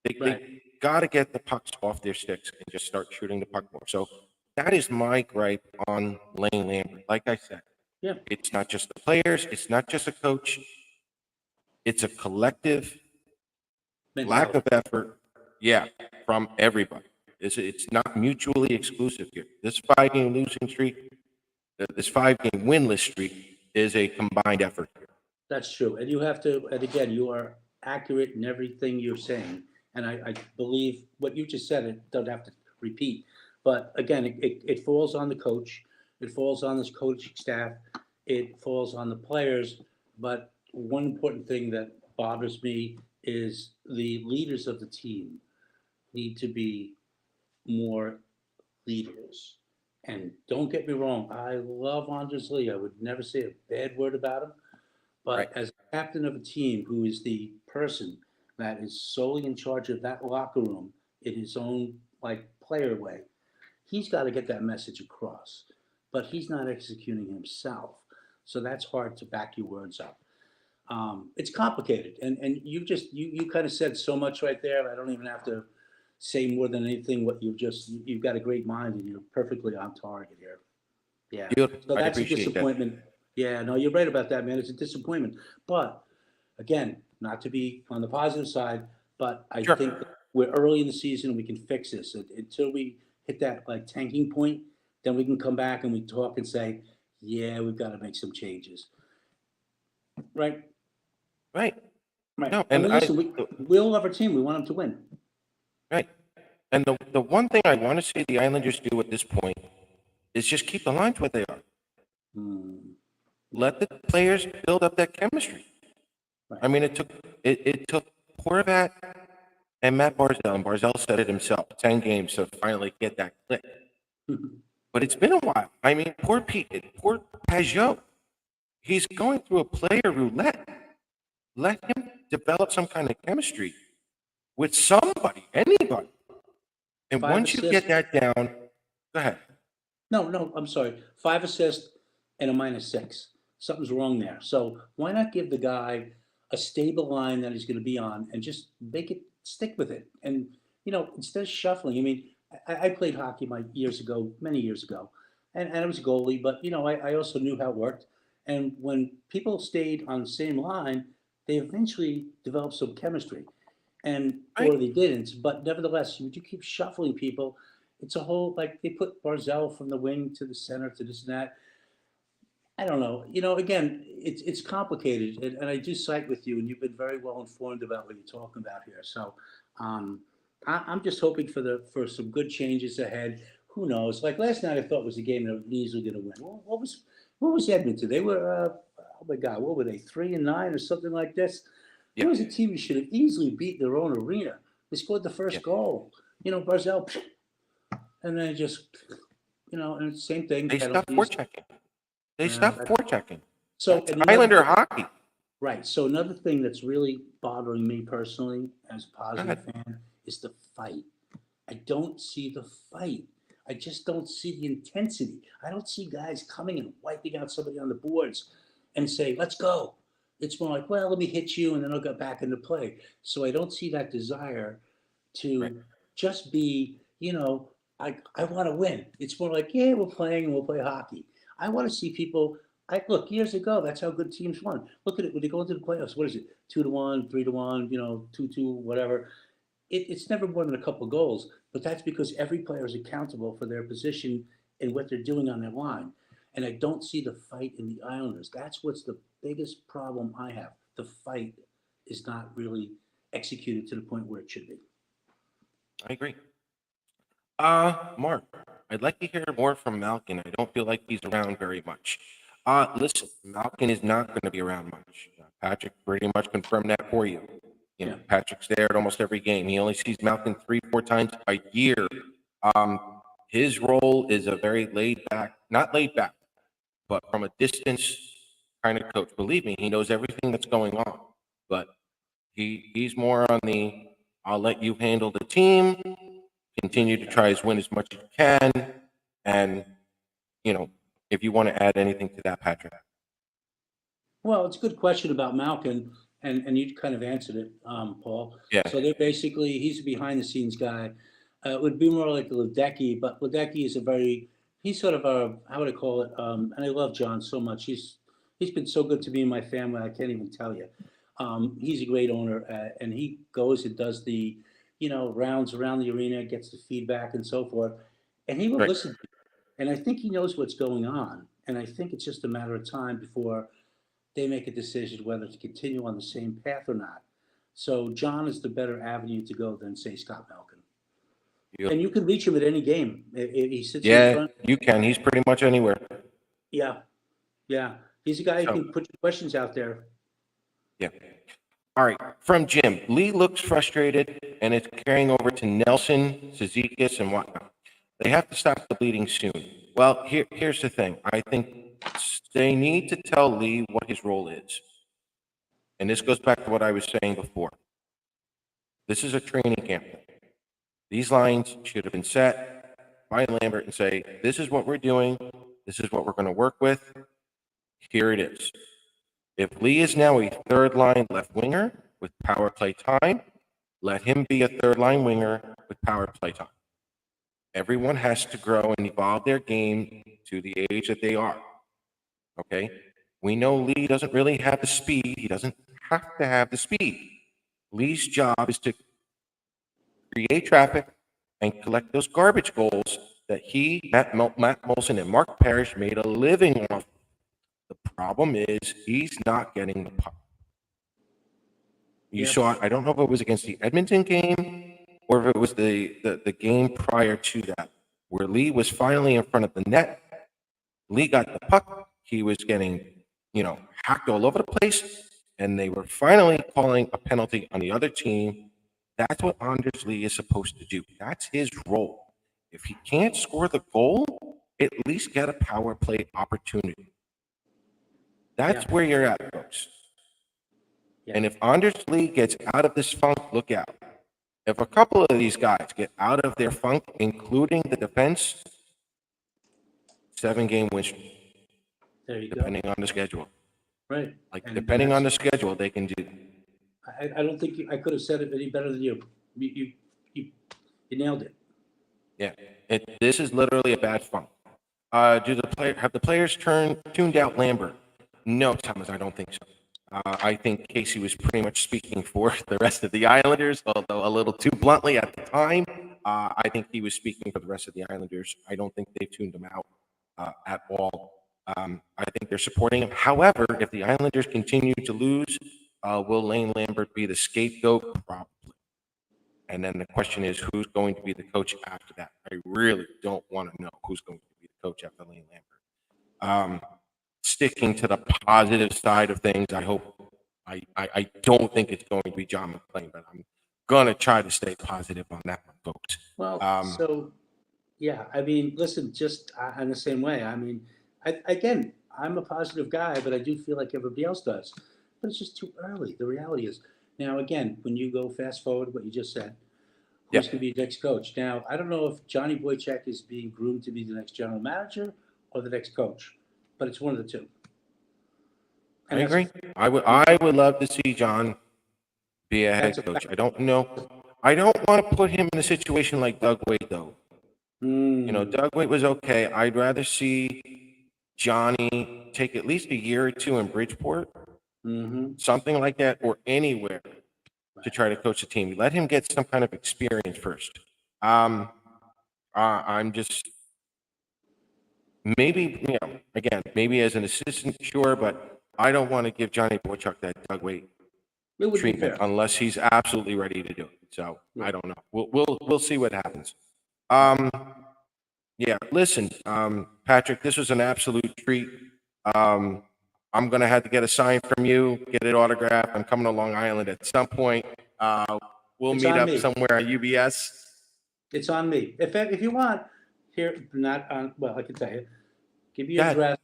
They Right. got to get the pucks off their sticks and just start shooting the puck more. So that is my gripe on Lane Lambert. Like I said, Yeah. it's not just the players, it's not just a coach, it's a collective lack Mentality. of effort. Yeah, from everybody. It's not mutually exclusive here. This 5-game losing streak, this 5-game winless streak is a combined effort here. That's true. And you have to, and again, you are accurate in everything you're saying. And I believe what you just said, it don't have to repeat. But again, it falls on the coach. It falls on this coaching staff. It falls on the players. But one important thing that bothers me is the leaders of the team need to be more leaders. And don't get me wrong, I love Andres Lee. I would never say a bad word about him. But Right. as captain of a team who is the person that is solely in charge of that locker room in his own like player way, he's got to get that message across. But he's not executing himself. So that's hard to back your words up. It's complicated. And you kind of said so much right there. I don't even have to say more than anything what you've got a great mind and you're perfectly on target here. Yeah. Good. So I that's a appreciate that. disappointment. Yeah, no, you're right about that, man. It's a disappointment. But again, not to be on the positive side, but I Sure. think that we're early in the season and we can fix this. Until we hit that like tanking point, then we can come back and we talk and say, yeah, we've got to make some changes. Right? Right. Right. No, I mean, and listen, we all love our team. We want them to win. right. And the one thing I want to see the Islanders do at this point is just keep the lines what they are. Hmm. Let the players build up that chemistry. Right. I mean, it took Horvat and Matt Barzell, and Barzell said it himself, 10 games to finally get that click. But it's been a while. I mean, poor Pajot. He's going through a player roulette. Let him develop some kind of chemistry with somebody, anybody. And 5 once you assists. get that down, go ahead. No, I'm sorry. 5 assists and a -6. Something's wrong there. So why not give the guy a stable line that he's going to be on and just make it stick with it? And instead of shuffling. I mean, I played hockey many years ago, and I was a goalie, but I also knew how it worked. And when people stayed on the same line, they eventually developed some chemistry, or Right. they didn't. But nevertheless, you keep shuffling people. It's a whole like they put Barzell from the wing to the center to this and that. I don't know. Again, it's complicated, and I do side with you, and you've been very well informed about what you're talking about here. So, um, I'm just hoping for some good changes ahead. Who knows? Like last night, I thought was a game that was easily going to win. What was Edmonton? They were oh my God, what were they 3-9 or something like this? There Yeah. was a team who should have easily beat their own arena. They scored the first Yeah. goal. Barzell, and then just and same thing. They stopped Penalties. forechecking. They Yeah, stopped forechecking. So, That's and the other Islander thing, hockey. right. So another thing that's really bothering me personally as a Go positive ahead. fan is the fight. I don't see the fight. I just don't see the intensity. I don't see guys coming and wiping out somebody on the boards and say, let's go. It's more like, well, let me hit you and then I'll get back into play. So I don't see that desire Right. to just be, I want to win. It's more like, yeah, we're playing and we'll play hockey. I want to see people. Look, years ago, that's how good teams won. Look at it when they go into the playoffs. What is it? 2-1, 3-1, 2-2, whatever. It's never more than a couple of goals, but that's because every player is accountable for their position and what they're doing on their line. And I don't see the fight in the Islanders. That's what's the biggest problem I have. The fight is not really executed to the point where it should be. I agree. Mark, I'd like to hear more from Malkin. I don't feel like he's around very much. Listen, Malkin is not going to be around much. Patrick pretty much confirmed that for you. Yeah. Patrick's there at almost every game. He only sees Malkin 3-4 times a year. His role is a very not laid back, but from a distance kind of coach. Believe me, he knows everything that's going on. But he's more on the I'll let you handle the team, continue to try to win as much as you can, and if you want to add anything to that, Patrick. Well, it's a good question about Malkin, and you kind of answered it, Paul. Yeah. So they're basically, he's a behind the scenes guy. It would be more like Ledecky, but Ledecky is he's sort of how would I call it? And I love John so much. He's been so good to me and my family. I can't even tell you. He's a great owner, and he goes and does the, rounds around the arena, gets the feedback and so forth, and he will Right. listen. And I think he knows what's going on, and I think it's just a matter of time before they make a decision whether to continue on the same path or not. So John is the better avenue to go than, say, Scott Malkin. And you can reach him at any game. If he sits in Yeah, front. you can. He's pretty much anywhere. Yeah, yeah. He's a guy who So- can put your questions out there. Yeah. All right. From Jim, Lee looks frustrated, and it's carrying over to Nelson, Cizikas, and whatnot. They have to stop the bleeding soon. Well, here's the thing. I think they need to tell Lee what his role is. And this goes back to what I was saying before. This is a training camp. These lines should have been set by Lambert and say, this is what we're doing. This is what we're going to work with. Here it is. If Lee is now a third line left winger with power play time, let him be a third line winger with power play time. Everyone has to grow and evolve their game to the age that they are. Okay? We know Lee doesn't really have the speed. He doesn't have to have the speed. Lee's job is to create traffic and collect those garbage goals that Matt Molson, and Mark Parrish made a living off. The problem is he's not getting the puck. You saw it. I don't know if it was against the Edmonton game or if it was the game prior to that, where Lee was finally in front of the net. Lee got the puck. He was getting, hacked all over the place, and they were finally calling a penalty on the other team. That's what Anders Lee is supposed to do. That's his role. If he can't score the goal, at least get a power play opportunity. That's where you're at, folks. Yeah. And if Anders Lee gets out of this funk, look out. If a couple of these guys get out of their funk, including the defense, 7-game win streak, There you depending on the schedule. Right. Like, depending on the schedule, they can do. I don't think I could have said it any better than you. You nailed it. Yeah, this is literally a bad funk. Have the players tuned out Lambert? No, Thomas, I don't think so. I think Casey was pretty much speaking for the rest of the Islanders, although a little too bluntly at the time. I think he was speaking for the rest of the Islanders. I don't think they've tuned him out at all. I think they're supporting him. However, if the Islanders continue to lose, will Lane Lambert be the scapegoat? Probably. And then the question is, who's going to be the coach after that? I really don't want to know who's going to be the coach after Lane Lambert. Sticking to the positive side of things, I don't think it's going to be John McClain, but I'm going to try to stay positive on that one, folks. Well, yeah, I mean, listen, just in the same way. I mean, again, I'm a positive guy, but I do feel like everybody else does. But it's just too early. The reality is, now, again, when you go fast forward what you just said, who's going to be the next coach? Now, I don't know if Johnny Boychuk is being groomed to be the next general manager or the next coach, but it's one of the two. I agree. I would love to see John be a head coach. I don't know. I don't want to put him in a situation like Doug Wade, though. You know, Doug Weight was okay. I'd rather see Johnny take at least a year or two in Bridgeport, something like that, or anywhere to try to coach the team. Let him get some kind of experience first. I'm just maybe, you know, again, maybe as an assistant, sure, but I don't want to give Johnny Boychuk that Doug Weight It would be treatment fair. unless he's absolutely ready to do it. So Right. I don't know. We'll see what happens. Um, yeah, listen, Patrick, this was an absolute treat. I'm gonna have to get a sign from you, get it autographed. I'm coming to Long Island at some point. We'll It's meet on up me. somewhere at UBS. It's on me. If you want, here, not on, well, I can tell you, give me Go your ahead. address,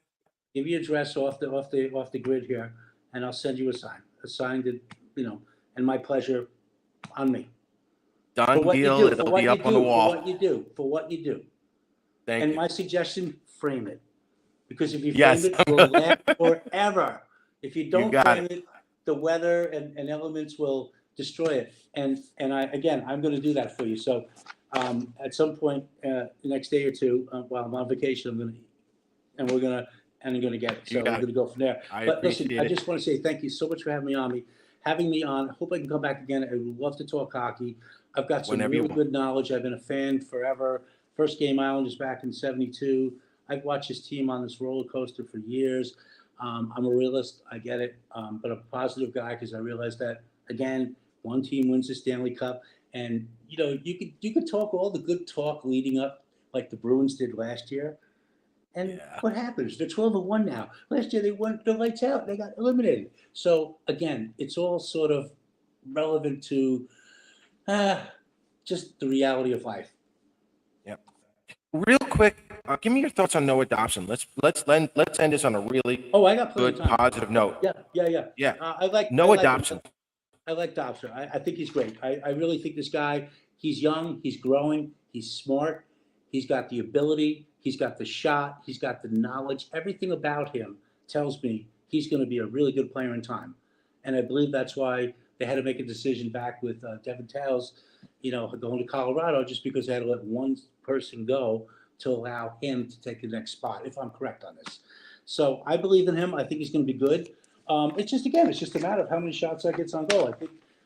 give me your address off the grid here, and I'll send you a sign that, you know, and my pleasure on me. For Done what you deal. do, for It'll what be you up on the do, for wall. what you do, for what you do. Thank And you. my suggestion, frame it. Because if you Yes. frame it, it will last forever. If you don't got frame it, the weather and elements will destroy it. And I'm gonna do that for you. So, at some point, the next day or two, while I'm on vacation, I'm gonna get it. You So we're got it. gonna go from there. I But listen, appreciate I it. just wanna say thank you so much for having me on. I hope I can come back again. I would love to talk hockey. I've got some Whenever you really want. good knowledge. I've been a fan forever. First game Islanders back in '72. I've watched this team on this roller coaster for years. I'm a realist. I get it. But I'm a positive guy because I realize that, again, one team wins the Stanley Cup. And, you know, you could talk all the good talk leading up like the Bruins did last year. And Yeah. what happens? They're 12-1 now. Last year they went the lights out. They got eliminated. So again, it's all sort of relevant to just the reality of life. Yep. Real quick, give me your thoughts on Noah Dobson. Let's end this on a really Oh, I got plenty good of time. positive note. Yeah. Yeah. I Noah like Dobson. I like Dobson. I think he's great. I really think this guy, he's young, he's growing, he's smart, he's got the ability, he's got the shot, he's got the knowledge. Everything about him tells me he's going to be a really good player in time. And I believe that's why they had to make a decision back with Devin Tails, you know, going to Colorado, just because they had to let one person go to allow him to take the next spot, if I'm correct on this. So I believe in him. I think he's going to be good. It's just, again, it's just a matter of how many shots that gets on goal.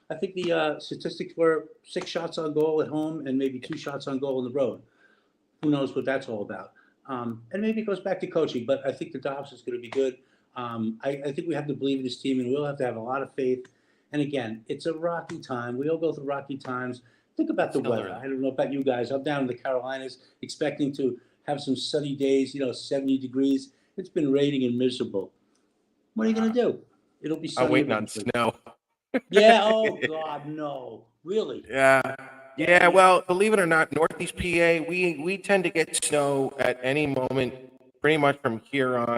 I think the statistics were 6 shots on goal at home and maybe 2 shots on goal on the road. Who knows what that's all about? And maybe it goes back to coaching, but I think the Dobson's going to be good. I think we have to believe in this team, and we'll have to have a lot of faith. And again, it's a rocky time. We all go through rocky times. Think about the Still weather. early. I don't know about you guys. I'm down in the Carolinas expecting to have some sunny days, you know, 70 degrees. It's been raining and miserable. What are you going to do? It'll be sunny I'm waiting on eventually. snow. Yeah. Oh, God, no. Really? Yeah. Well, believe it or not, Northeast PA, we tend to get snow at any moment, pretty much from here on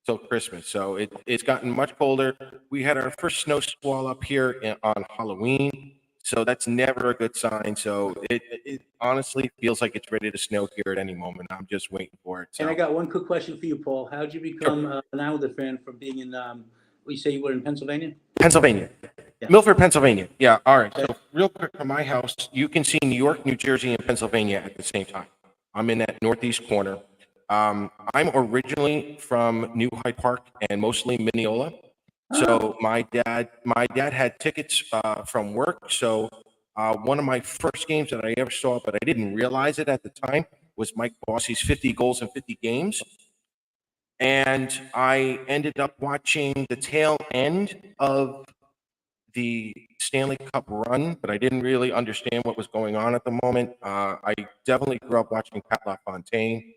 till Christmas. So it's gotten much colder. We had our first snow squall up here on Halloween, so that's never a good sign. So it honestly feels like it's ready to snow here at any moment. I'm just waiting for it. And I So got one quick question for you, Paul. How'd you become an Islander fan from being in, you say you were in Pennsylvania? Pennsylvania. Yeah. Milford, Pennsylvania. Yeah. All right. Okay. So real quick from my house, you can see New York, New Jersey, and Pennsylvania at the same time. I'm in that northeast corner. I'm originally from New Hyde Park and mostly Mineola. So my dad had tickets from work. So one of my first games that I ever saw, but I didn't realize it at the time, was Mike Bossy's 50 goals in 50 games. And I ended up watching the tail end of the Stanley Cup run, but I didn't really understand what was going on at the moment. I definitely grew up watching Pat LaFontaine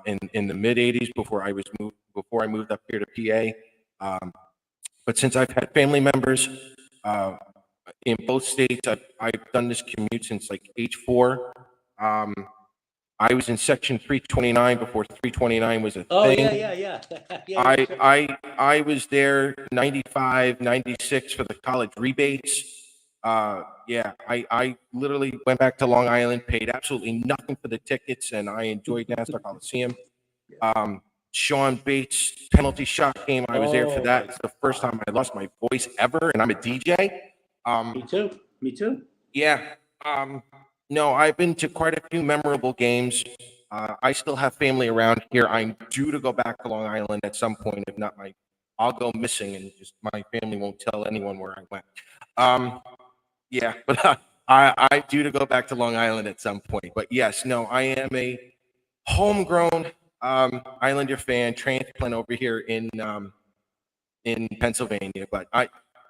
in the mid '80s before I moved up here to PA. But since I've had family members uh, in both states, I've done this commute since like age 4. I was in Section 329 before 329 was a Oh, thing. yeah. Yeah. I was there 95, 96 for the college rebates. I literally went back to Long Island, paid absolutely nothing for the tickets, and I enjoyed Nassau Coliseum. Sean Bates penalty shot game, I was there for Oh, that. my It's the first time I lost my voice ever, and I'm a DJ. Me too. Yeah. No, I've been to quite a few memorable games. I still have family around here. I'm due to go back to Long Island at some point. If not, I'll go missing and just my family won't tell anyone where I went. Yeah, but I due to go back to Long Island at some point. But yes, no, I am a homegrown Islander fan, transplant over here in Pennsylvania. But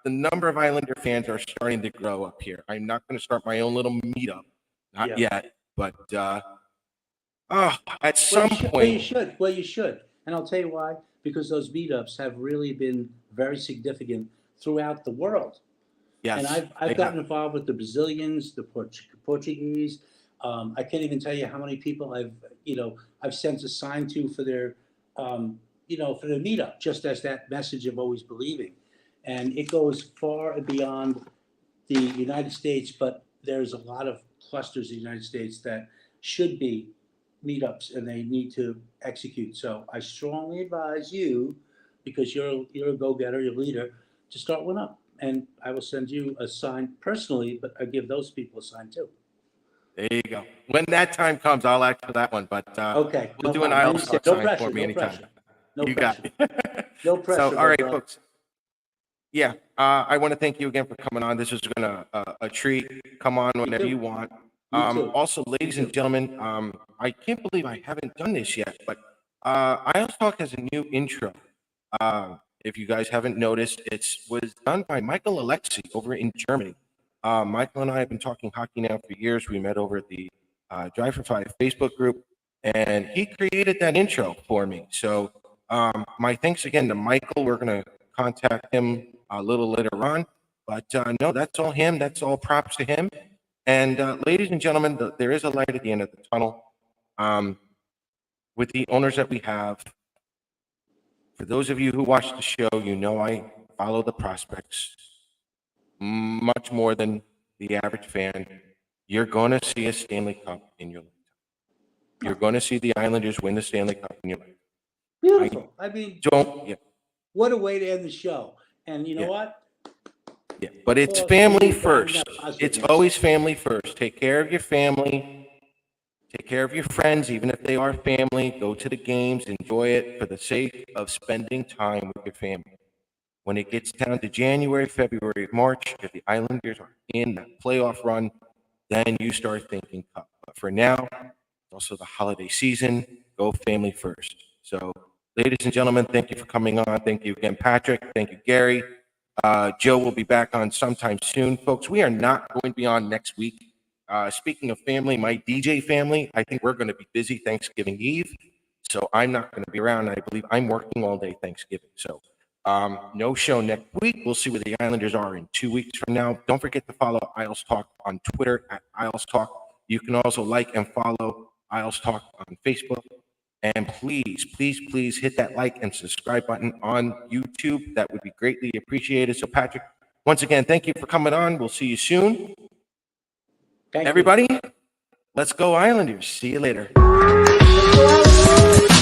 the number of Islander fans are starting to grow up here. I'm not going to start my own little meetup, not Yeah. yet. But at Well, some you should. Well, you point, should. Well, you should. And I'll tell you why. Because those meetups have really been very significant throughout the world. And yes, I've they gotten have. involved with the Brazilians, the Portuguese. I can't even tell you how many people I've sent a sign to for their for their meetup, just as that message of always believing. And it goes far and beyond the United States, but there's a lot of clusters in the United States that should be meetups and they need to execute. So I strongly advise you, because you're a go-getter, you're a leader, to start one up. And I will send you a sign personally, but I give those people a sign too. There you go. When that time comes, I'll ask for that one. But Okay, we'll no do an problem. I Isle understand. Stock No sign pressure, for me no anytime. pressure. No You pressure. got it. No pressure, So, all my right, brother. folks. Yeah, I want to thank you again for coming on. This has been a treat. Come on whenever too. you want. You too. Also, ladies and gentlemen, I can't believe I haven't done this yet, but Isles Talk has a new intro. If you guys haven't noticed, it was done by Michael Alexi over in Germany. Michael and I have been talking hockey now for years. We met over at the Drive for Five Facebook group, and he created that intro for me. So my thanks again to Michael. We're going to contact him a little later on. But no, that's all him. That's all props to him. And ladies and gentlemen, there is a light at the end of the tunnel. With the owners that we have, for those of you who watch the show, you know I follow the prospects much more than the average fan. You're going to see a Stanley Cup in your lifetime. You're going to see the Islanders win the Stanley Cup in your lifetime. Beautiful. I mean, Yeah, what a way to end the show. And you know Yeah. what? yeah. But it's Well, family you first. got positive It's news. always family first. Take care of your family. Take care of your friends, even if they are family. Go to the games. Enjoy it for the sake of spending time with your family. When it gets down to January, February, March, if the Islanders are in that playoff run, then you start thinking cup. But for now, it's also the holiday season. Go family first. So, ladies and gentlemen, thank you for coming on. Thank you again, Patrick. Thank you, Gary. Joe will be back on sometime soon. Folks, we are not going to be on next week. Speaking of family, my DJ family, I think we're going to be busy Thanksgiving Eve. So I'm not going to be around. I believe I'm working all day Thanksgiving. So no show next week. We'll see where the Islanders are in 2 weeks from now. Don't forget to follow Isles Talk on Twitter at Isles Talk. You can also like and follow Isles Talk on Facebook. And please, please, please hit that like and subscribe button on YouTube. That would be greatly appreciated. So, Patrick, once again, thank you for coming on. We'll see you soon. Thank you. Everybody, let's go Islanders. See you later. Let's go, Islanders!